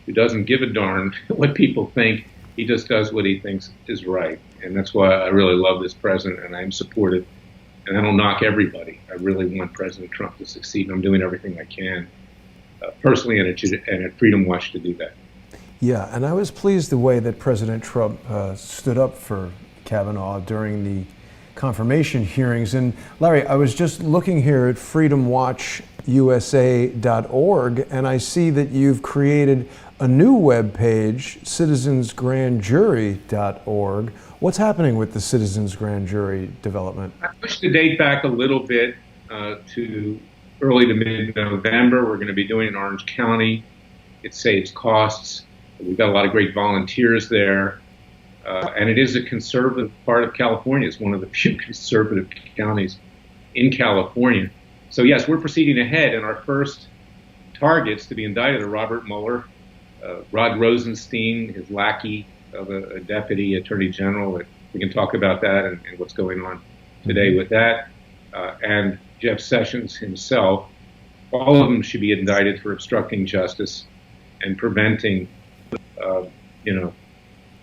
who doesn't give a darn what people think. He just does what he thinks is right, and that's why I really love this president, and I'm supportive. And I don't knock everybody. I really want President Trump to succeed, and I'm doing everything I can, personally and at Freedom Watch, to do that. Yeah, and I was pleased the way that President Trump stood up for Kavanaugh during the confirmation hearings. And Larry, I was just looking here at freedomwatchusa.org, and I see that you've created a new web page, citizensgrandjury.org. What's happening with the Citizens Grand Jury development? I pushed the date back a little bit to early to mid-November. We're going to be doing it in Orange County. It saves costs. We've got a lot of great volunteers there. And it is a conservative part of California. It's one of the few conservative counties in California. So yes, we're proceeding ahead, and our first targets to be indicted are Robert Mueller, Rod Rosenstein, his lackey of a deputy attorney general. That we can talk about that and what's going on today with that, and Jeff Sessions himself. All of them should be indicted for obstructing justice and preventing, you know,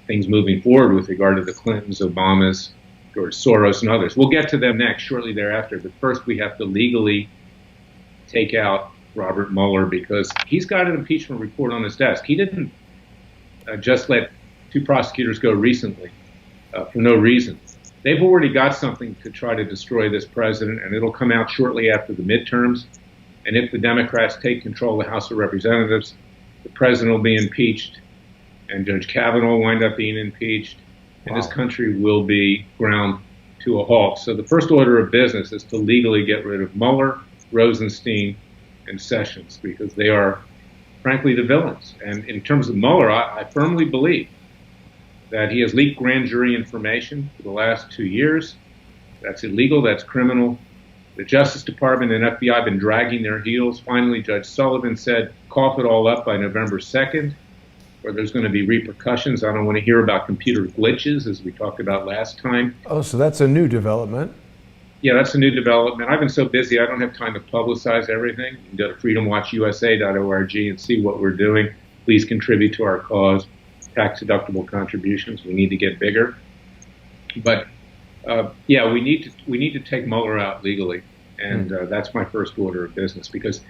things moving forward with regard to the Clintons, Obamas, George Soros, and others. We'll get to them next, shortly thereafter. But first, we have to legally take out Robert Mueller, because he's got an impeachment report on his desk. He didn't just let 2 prosecutors go recently for no reason. They've already got something to try to destroy this president, and it'll come out shortly after the midterms. And if the Democrats take control of the House of Representatives, the president will be impeached, and Judge Kavanaugh will wind up being impeached, and this country will be ground to a halt. So the first order of business is to legally get rid of Mueller, Rosenstein, and Sessions, because they are, frankly, the villains. And in terms of Mueller, I firmly believe that he has leaked grand jury information for the last 2 years. That's illegal. That's criminal. The Justice Department and FBI have been dragging their heels. Finally, Judge Sullivan said, cough it all up by November 2nd, or there's going to be repercussions. I don't want to hear about computer glitches, as we talked about last time. Oh, so that's a new development. Yeah, that's a new development. I've been so busy, I don't have time to publicize everything. You can go to freedomwatchusa.org and see what we're doing. Please contribute to our cause. Tax-deductible contributions. We need to get bigger. But yeah, we need to take Mueller out legally, and that's my first order of business, because,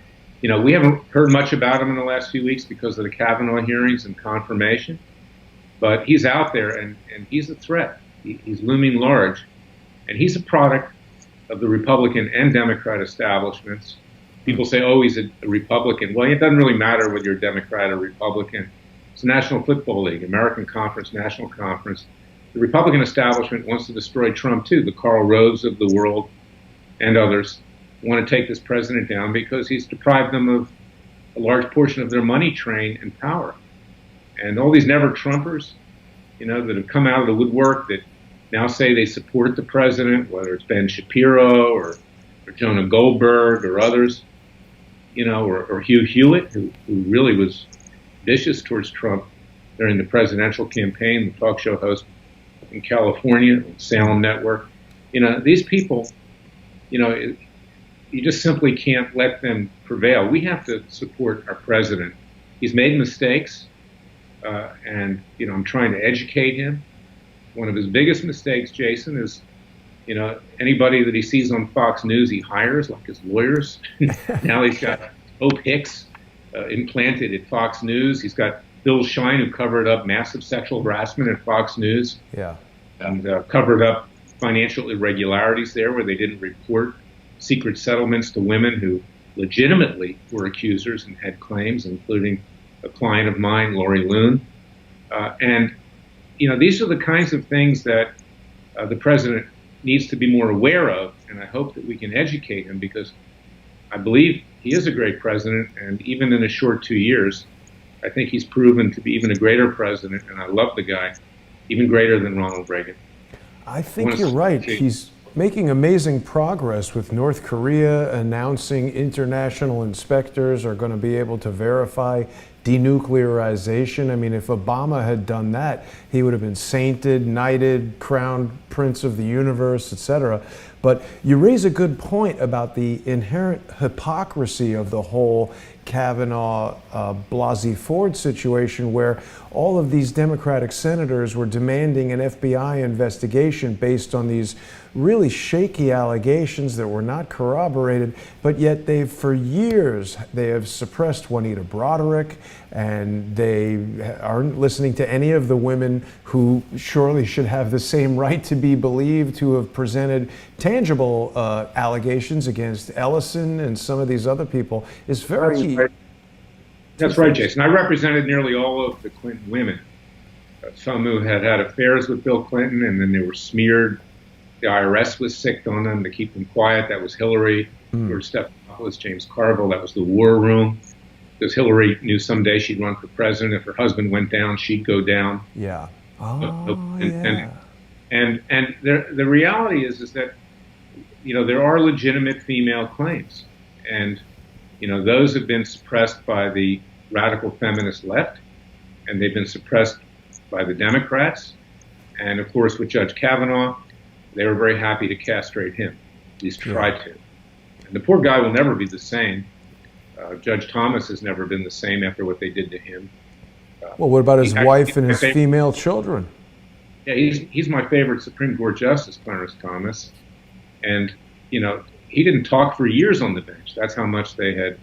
you know, we haven't heard much about him in the last few weeks because of the Kavanaugh hearings and confirmation. But he's out there, and he's a threat. He's looming large, and he's a product of the Republican and Democrat establishments. People say, oh, he's a Republican. Well, it doesn't really matter whether you're a Democrat or Republican. It's the National Football League, American Conference, National Conference. The Republican establishment wants to destroy Trump, too. The Karl Roves of the world and others want to take this president down because he's deprived them of a large portion of their money train and power. And all these never-Trumpers, you know, that have come out of the woodwork that now say they support the president, whether it's Ben Shapiro or Jonah Goldberg or others, you know, or Hugh Hewitt, who really was vicious towards Trump during the presidential campaign, the talk show host in California, on Salem Network. You know, these people, you know, you just simply can't let them prevail. We have to support our president. He's made mistakes, and, you know, I'm trying to educate him. One of his biggest mistakes, Jason, is, you know, anybody that he sees on Fox News, he hires, like his lawyers. Now he's got Hope Hicks implanted at Fox News. He's got Bill Shine, who covered up massive sexual harassment at Fox News. Yeah. And covered up financial irregularities there where they didn't report secret settlements to women who legitimately were accusers and had claims, including a client of mine, Lori Loon. And, you know, these are the kinds of things that the president needs to be more aware of, and I hope that we can educate him, because I believe he is a great president, and even in a short 2 years, I think he's proven to be even a greater president, and I love the guy, even greater than Ronald Reagan. I think you're right. He's making amazing progress with North Korea announcing international inspectors are going to be able to verify denuclearization. I mean, if Obama had done that, he would have been sainted, knighted, crowned prince of the universe, etc. But you raise a good point about the inherent hypocrisy of the whole Kavanaugh, Blasey Ford situation, where all of these Democratic senators were demanding an FBI investigation based on these really shaky allegations that were not corroborated, but yet for years, they have suppressed Juanita Broderick, and they aren't listening to any of the women who surely should have the same right to be believed, who have presented tangible allegations against Ellison and some of these other people. It's very... That's right, Jason. I represented nearly all of the Clinton women, some who had had affairs with Bill Clinton, and then they were smeared. The IRS was sicked on them to keep them quiet. That was Hillary. George Stephanopoulos, James Carville. That was the war room. Because Hillary knew someday she'd run for president. If her husband went down, she'd go down. Yeah. And the reality is that, there are legitimate female claims. And, those have been suppressed by the radical feminist left, and they've been suppressed by the Democrats. And, of course, with Judge Kavanaugh, they were very happy to castrate him, at least tried to. And the poor guy will never be the same. Judge Thomas has never been the same after what they did to him. Well, what about his wife and his female children? Yeah, he's my favorite Supreme Court Justice, Clarence Thomas. And, he didn't talk for years on the bench. That's how much they had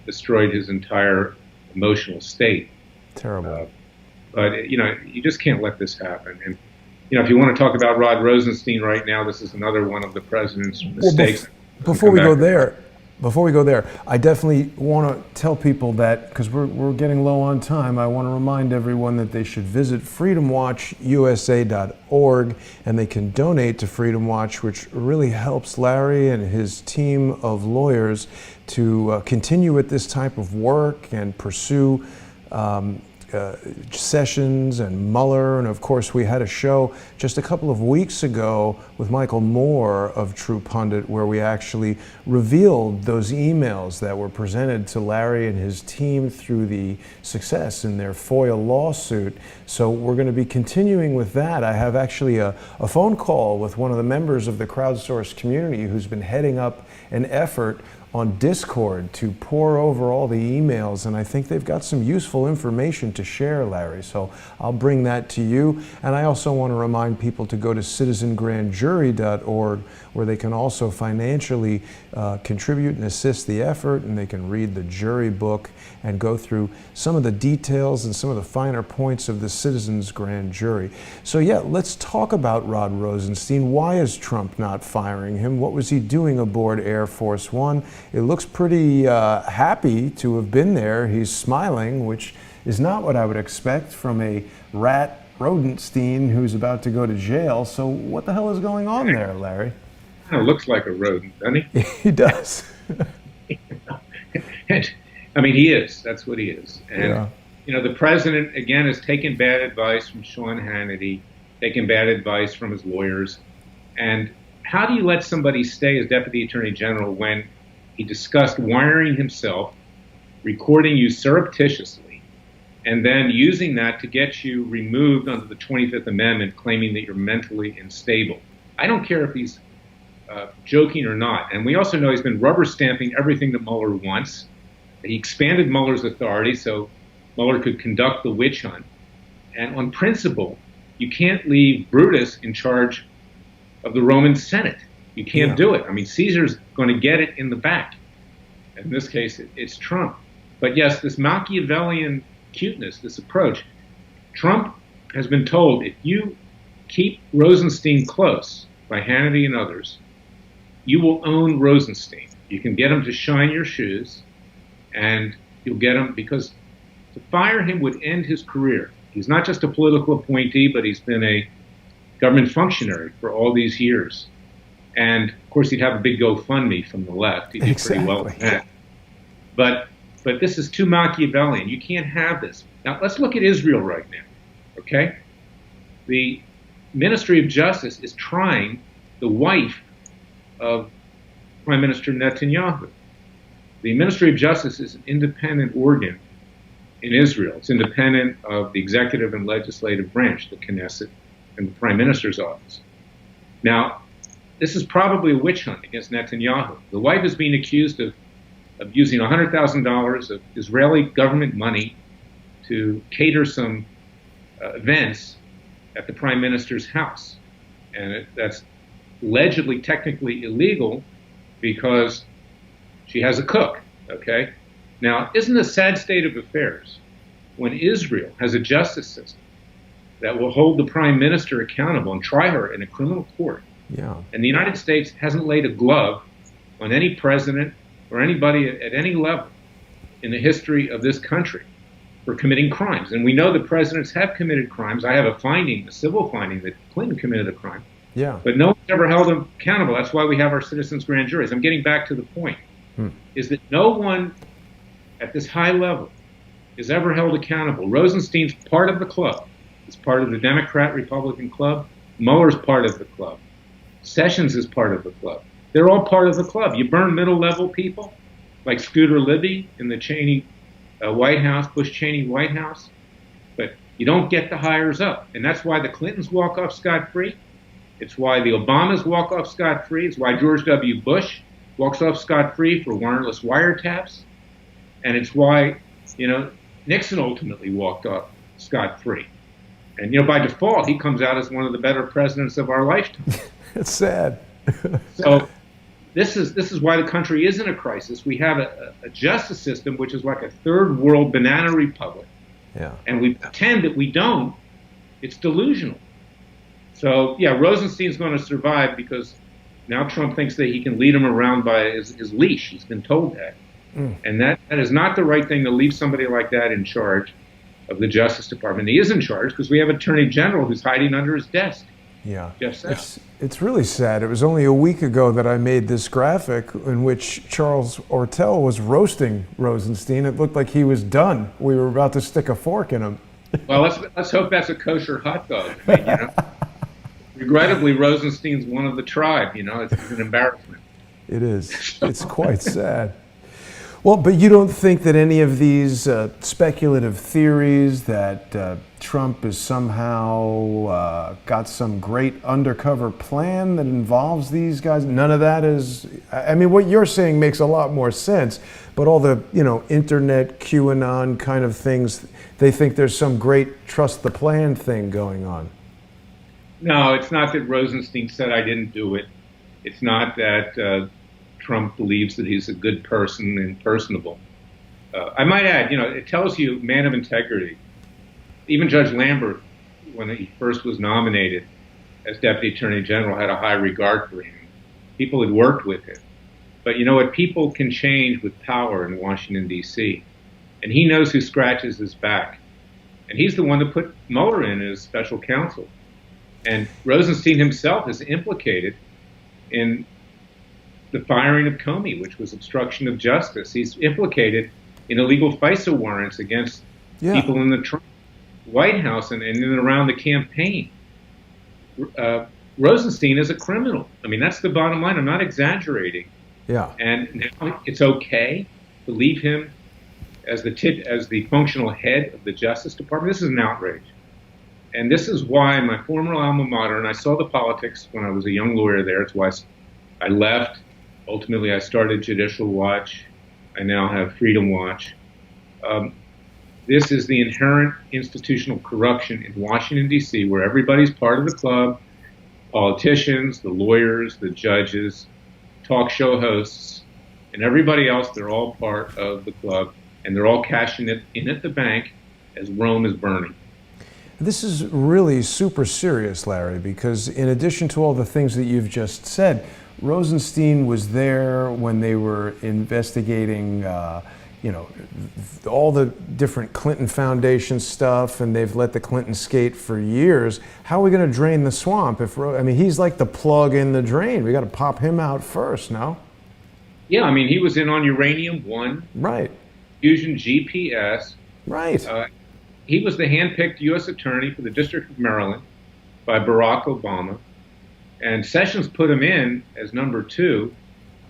destroyed his entire emotional state. Terrible. But, you just can't let this happen. And, if you want to talk about Rod Rosenstein right now, this is another one of the president's mistakes. Well, before we go there, I definitely want to tell people that, because we're getting low on time, I want to remind everyone that they should visit freedomwatchusa.org, and they can donate to Freedom Watch, which really helps Larry and his team of lawyers to continue with this type of work and pursue Sessions and Mueller. And of course, we had a show just a couple of weeks ago with Michael Moore of True Pundit, where we actually revealed those emails that were presented to Larry and his team through the success in their FOIA lawsuit. So we're going to be continuing with that. I have actually a phone call with one of the members of the crowdsourced community who's been heading up an effort on Discord to pour over all the emails, and I think they've got some useful information to share, Larry. So I'll bring that to you. And I also want to remind people to go to citizengrandjury.org, where they can also financially contribute and assist the effort, and they can read the jury book and go through some of the details and some of the finer points of the citizens' grand jury. So yeah, let's talk about Rod Rosenstein. Why is Trump not firing him? What was he doing aboard Air Force One? It looks pretty happy to have been there. He's smiling, which is not what I would expect from a rat Rodenstein who's about to go to jail. So what the hell is going on there, Larry? Kind of looks like a rodent, doesn't he? He does. I mean, he is. That's what he is. And, the president, again, has taken bad advice from Sean Hannity, taken bad advice from his lawyers. And how do you let somebody stay as Deputy Attorney General when he discussed wiring himself, recording you surreptitiously, and then using that to get you removed under the 25th Amendment, claiming that you're mentally unstable? I don't care if he's joking or not. And we also know he's been rubber stamping everything that Mueller wants. He expanded Mueller's authority so Mueller could conduct the witch hunt. And on principle, you can't leave Brutus in charge of the Roman Senate. You can't do it. I mean, Caesar's going to get it in the back. In this case, it's Trump. But yes, this Machiavellian cuteness, this approach, Trump has been told, if you keep Rosenstein close by Hannity and others, you will own Rosenstein. You can get him to shine your shoes, and you'll get him, because to fire him would end his career. He's not just a political appointee, but he's been a government functionary for all these years. And of course, he'd have a big GoFundMe from the left. He did pretty well with that. But this is too Machiavellian. You can't have this. Now, let's look at Israel right now, okay? The Ministry of Justice is trying the wife of Prime Minister Netanyahu. The Ministry of Justice is an independent organ in Israel. It's independent of the executive and legislative branch, the Knesset and the Prime Minister's office. Now, this is probably a witch hunt against Netanyahu. The wife is being accused of using $100,000 of Israeli government money to cater some events at the Prime Minister's house. And that's allegedly technically illegal because she has a cook, okay? Now, isn't it a sad state of affairs when Israel has a justice system that will hold the Prime Minister accountable and try her in a criminal court? Yeah. And the United States hasn't laid a glove on any president or anybody at any level in the history of this country for committing crimes. And we know that presidents have committed crimes. I have a civil finding that Clinton committed a crime. Yeah. But no one's ever held him accountable. That's why we have our citizens' grand juries. I'm getting back to the point, is that no one at this high level is ever held accountable. Rosenstein's part of the club. He's part of the Democrat-Republican club. Mueller's part of the club. Sessions is part of the club. They're all part of the club. You burn middle-level people like Scooter Libby in the Cheney White House, Bush-Cheney White House, but you don't get the hires up. And that's why the Clintons walk off scot-free. It's why the Obamas walk off scot-free. It's why George W. Bush walks off scot-free for warrantless wiretaps. And it's why, Nixon ultimately walked off scot-free. And, by default, he comes out as one of the better presidents of our lifetime. It's sad. So this is why the country is in a crisis. We have a justice system which is like a third world banana republic. Yeah. And we pretend that we don't. It's delusional. So, yeah, Rosenstein's going to survive because now Trump thinks that he can lead him around by his leash. He's been told that. And that is not the right thing to leave somebody like that in charge of the Justice Department. He is in charge because we have an Attorney General who's hiding under his desk. Yeah. Jeff Sessions. It's really sad. It was only a week ago that I made this graphic in which Charles Ortel was roasting Rosenstein. It looked like he was done. We were about to stick a fork in him. Well, let's hope that's a kosher hot dog. I mean, Regrettably, Rosenstein's one of the tribe. It's an embarrassment. It is. It's quite sad. Well, but you don't think that any of these speculative theories that Trump is somehow got some great undercover plan that involves these guys, none of that is, I mean, what you're saying makes a lot more sense, but all the, internet QAnon kind of things, they think there's some great trust the plan thing going on. No, it's not that Rosenstein said I didn't do it. It's not that Trump believes that he's a good person and personable. I might add, it tells you man of integrity. Even Judge Lambert, when he first was nominated as Deputy Attorney General, had a high regard for him. People had worked with him. But you know what? People can change with power in Washington, D.C. And he knows who scratches his back. And he's the one that put Mueller in as special counsel. And Rosenstein himself is implicated in the firing of Comey, which was obstruction of justice. He's implicated in illegal FISA warrants against people in the Trump White House and in and around the campaign. Rosenstein is a criminal. I mean, that's the bottom line. I'm not exaggerating. Yeah. And now it's okay to leave him as the functional head of the Justice Department. This is an outrage. And this is why my former alma mater, and I saw the politics when I was a young lawyer there. It's why I left. Ultimately, I started Judicial Watch. I now have Freedom Watch. This is the inherent institutional corruption in Washington, D.C., where everybody's part of the club, politicians, the lawyers, the judges, talk show hosts, and everybody else, they're all part of the club, and they're all cashing it in at the bank as Rome is burning. This is really super serious, Larry, because in addition to all the things that you've just said, Rosenstein was there when they were investigating you know, all the different Clinton Foundation stuff, and they've let the Clintons skate for years. How are we going to drain the swamp? I mean, he's like the plug in the drain. We got to pop him out first, no? Yeah, I mean, he was in on Uranium One, Right. Fusion GPS. Right. He was the handpicked U.S. attorney for the District of Maryland by Barack Obama, and Sessions put him in as number 2.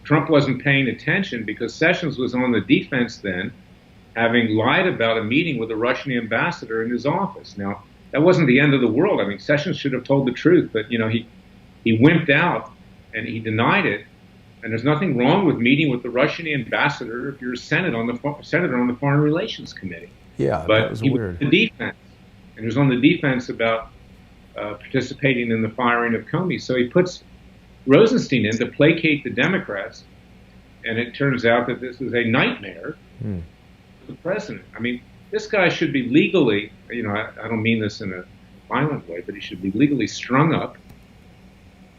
Trump wasn't paying attention because Sessions was on the defense then, having lied about a meeting with a Russian ambassador in his office. Now, that wasn't the end of the world. I mean, Sessions should have told the truth, but, he wimped out and he denied it. And there's nothing wrong with meeting with the Russian ambassador if you're a senator on the Foreign Relations Committee. Yeah, but that was he weird. was on the defense, and he was on the defense about participating in the firing of Comey. So he puts Rosenstein in to placate the Democrats, and it turns out that this is a nightmare for the president. I mean, this guy should be legally, I don't mean this in a violent way, but he should be legally strung up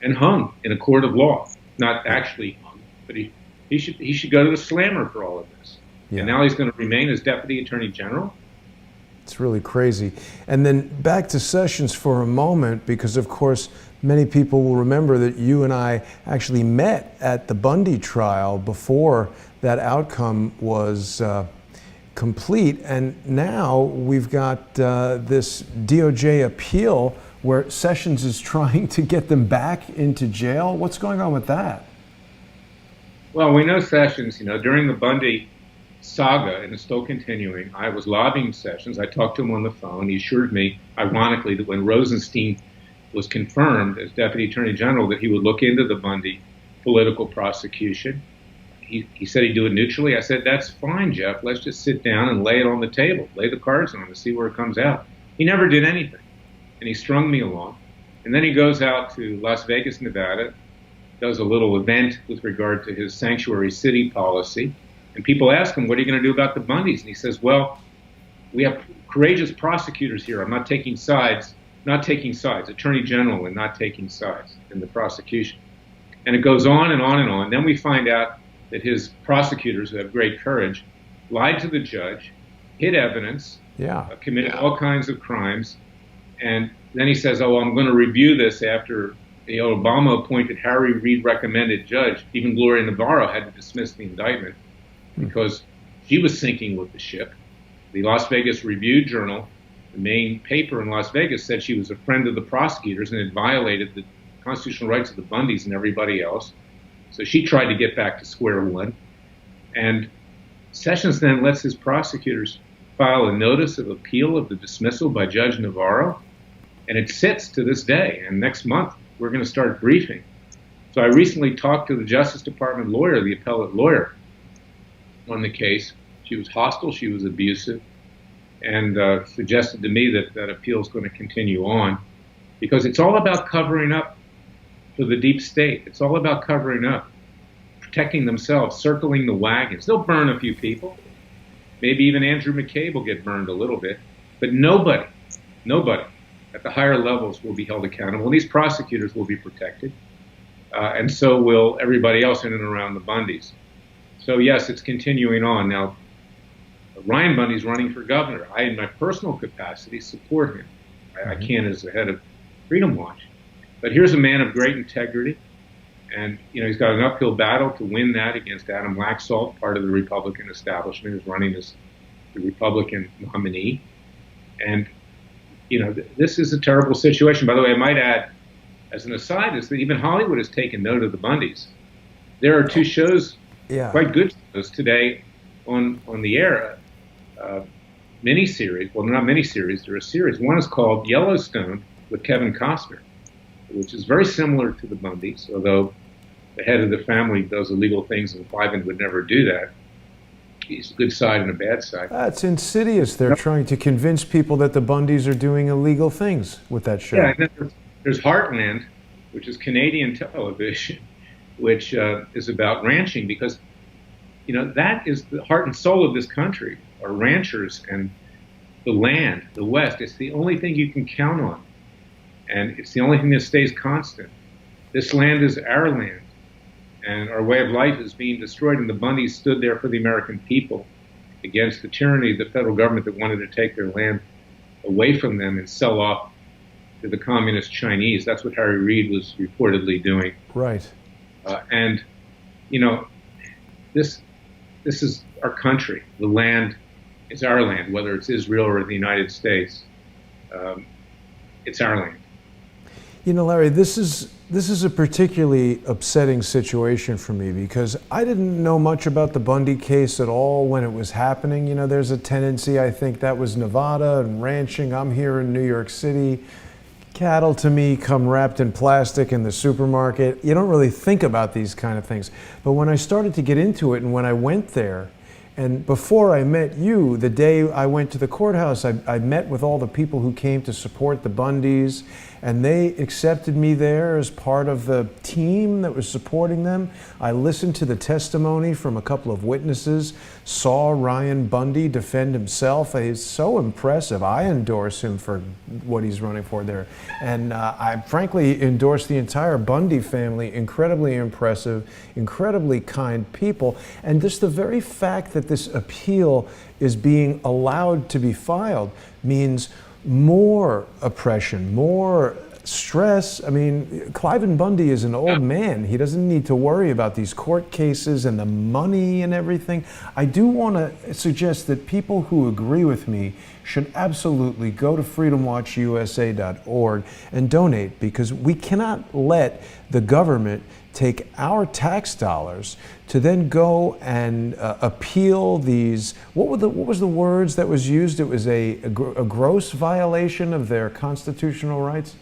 and hung in a court of law. Not actually hung, but he should go to the slammer for all of this. Yeah. And now he's going to remain as Deputy Attorney General. It's really crazy. And then back to Sessions for a moment, because of course many people will remember that you and I actually met at the Bundy trial before that outcome was complete. And now we've got this DOJ appeal where Sessions is trying to get them back into jail. What's going on with that? Well, we know Sessions, during the Bundy saga, and it's still continuing, I was lobbying Sessions. I talked to him on the phone. He assured me, ironically, that when Rosenstein was confirmed as Deputy Attorney General, that he would look into the Bundy political prosecution. He said he'd do it neutrally. I said, that's fine, Jeff. Let's just sit down and lay it on the table, lay the cards on it, and see where it comes out. He never did anything, and he strung me along. And then he goes out to Las Vegas, Nevada, does a little event with regard to his sanctuary city policy. And people ask him, what are you going to do about the Bundys? And he says, well, we have courageous prosecutors here. I'm not taking sides, Attorney General and not taking sides in the prosecution. And it goes on and on and on. Then we find out that his prosecutors, who have great courage, lied to the judge, hid evidence, committed all kinds of crimes. And then he says, I'm going to review this after the Obama-appointed Harry Reid recommended judge. Even Gloria Navarro had to dismiss the indictment because she was sinking with the ship. The Las Vegas Review-Journal, the main paper in Las Vegas, said she was a friend of the prosecutors and had violated the constitutional rights of the Bundys and everybody else. So she tried to get back to square one. And Sessions then lets his prosecutors file a notice of appeal of the dismissal by Judge Navarro, and it sits to this day. And next month, we're going to start briefing. So I recently talked to the Justice Department lawyer, the appellate lawyer, on the case. She was hostile, she was abusive, and suggested to me that that appeal is going to continue on because it's all about covering up for the deep state. It's all about covering up, protecting themselves, circling the wagons. They'll burn a few people. Maybe even Andrew McCabe will get burned a little bit, but nobody at the higher levels will be held accountable, and these prosecutors will be protected, and so will everybody else in and around the Bundys. So yes, it's continuing on. Now, Ryan Bundy's running for governor. I, in my personal capacity, support him. I can't as the head of Freedom Watch. But here's a man of great integrity, and he's got an uphill battle to win that against Adam Laxalt, part of the Republican establishment, who's running as the Republican nominee. And this is a terrible situation. By the way, I might add, as an aside, is that even Hollywood has taken note of the Bundys. There are two shows, quite good shows today on the air, miniseries. Well, not miniseries, they're a series. One is called Yellowstone with Kevin Costner, which is very similar to the Bundys, although the head of the family does illegal things and Klayman would never do that. He's a good side and a bad side. It's insidious. They're trying to convince people that the Bundys are doing illegal things with that show. Yeah, and then there's Heartland, which is Canadian television, which is about ranching, because that is the heart and soul of this country, are ranchers and the land, the West. It's the only thing you can count on, and it's the only thing that stays constant. This land is our land, and our way of life is being destroyed, and the Bundys stood there for the American people against the tyranny of the federal government that wanted to take their land away from them and sell off to the communist Chinese. That's what Harry Reid was reportedly doing. Right. And, you know, this is our country. The land is our land, whether it's Israel or the United States. It's our land. You know, Larry, this is a particularly upsetting situation for me because I didn't know much about the Bundy case at all when it was happening. You know, there's a tendency, I think that was Nevada and ranching. I'm here in New York City. Cattle to me come wrapped in plastic in the supermarket. You don't really think about these kind of things. But when I started to get into it and when I went there, and before I met you, the day I went to the courthouse, I met with all the people who came to support the Bundys, and they accepted me there as part of the team that was supporting them. I listened to the testimony from a couple of witnesses, saw Ryan Bundy defend himself. He's so impressive. I endorse him for what he's running for there. And I frankly endorse the entire Bundy family. Incredibly impressive, incredibly kind people. And just the very fact that this appeal is being allowed to be filed means more oppression, more stress. I mean, Klayman Bundy is an old man. He doesn't need to worry about these court cases and the money and everything. I do want to suggest that people who agree with me should absolutely go to freedomwatchusa.org and donate, because we cannot let the government take our tax dollars to then go and appeal these, what was the words that was used? It was a gross violation of their constitutional rights?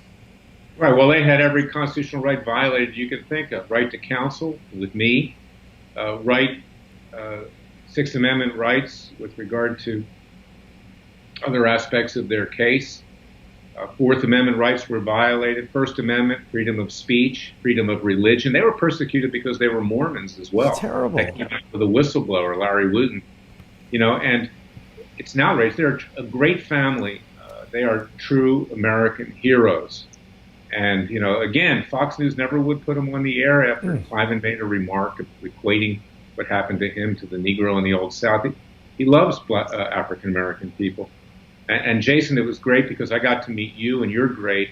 Right. Well, they had every constitutional right violated you could think of. Right to counsel with me, Sixth Amendment rights with regard to other aspects of their case. Fourth Amendment rights were violated. First Amendment, freedom of speech, freedom of religion. They were persecuted because they were Mormons as well. It's terrible. They came out with a whistleblower, Larry Wooten. You know, and it's an outrage. They're a great family. They are true American heroes. And, you know, again, Fox News never would put them on the air after Klayman made a remark equating what happened to him to the Negro in the Old South. He loves African American people. And Jason, it was great because I got to meet you, and you're great.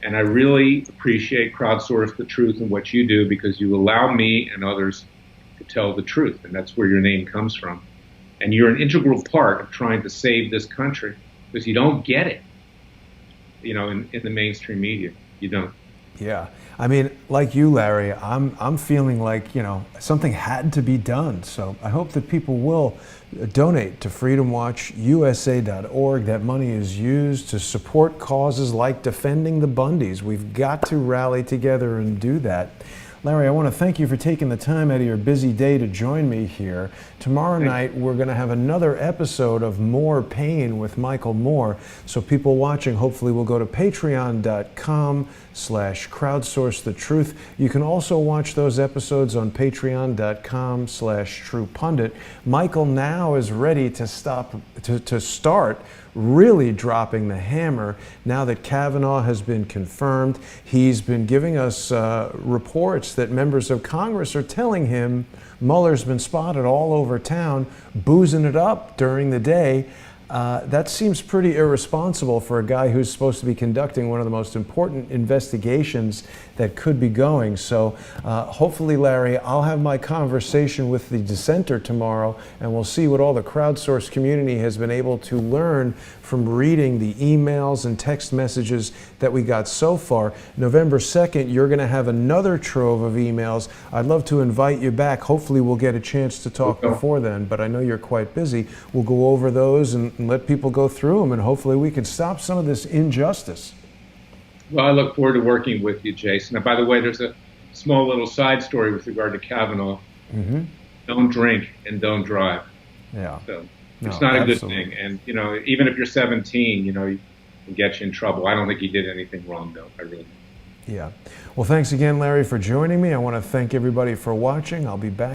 And I really appreciate Crowdsource the Truth and what you do, because you allow me and others to tell the truth. And that's where your name comes from. And you're an integral part of trying to save this country, because you don't get it, you know, in the mainstream media. You don't. Yeah. I mean, like you, Larry, I'm feeling like, you know, something had to be done. So I hope that people will donate to freedomwatchusa.org. That money is used to support causes like defending the Bundys. We've got to rally together and do that. Larry, I want to thank you for taking the time out of your busy day to join me here. Tomorrow night, we're going to have another episode of More Pain with Michael Moore. So people watching, hopefully, will go to patreon.com/crowdsourcethetruth. You can also watch those episodes on patreon.com/truepundit. Michael now is ready to start really dropping the hammer now that Kavanaugh has been confirmed. He's been giving us reports that members of Congress are telling him Mueller's been spotted all over town, boozing it up during the day. That seems pretty irresponsible for a guy who's supposed to be conducting one of the most important investigations that could be going. So hopefully, Larry, I'll have my conversation with the dissenter tomorrow, and we'll see what all the crowdsourced community has been able to learn from reading the emails and text messages that we got so far. November 2nd, you're going to have another trove of emails. I'd love to invite you back. Hopefully we'll get a chance to talk before then, but I know you're quite busy. We'll go over those and let people go through them, and hopefully we can stop some of this injustice. Well, I look forward to working with you, Jason. And by the way, there's a small little side story with regard to Kavanaugh. Don't drink and don't drive. Yeah. So it's not a good thing. And, you know, even if you're 17, you know, it can get you in trouble. I don't think he did anything wrong, though. I really don't. Yeah. Well, thanks again, Larry, for joining me. I want to thank everybody for watching. I'll be back.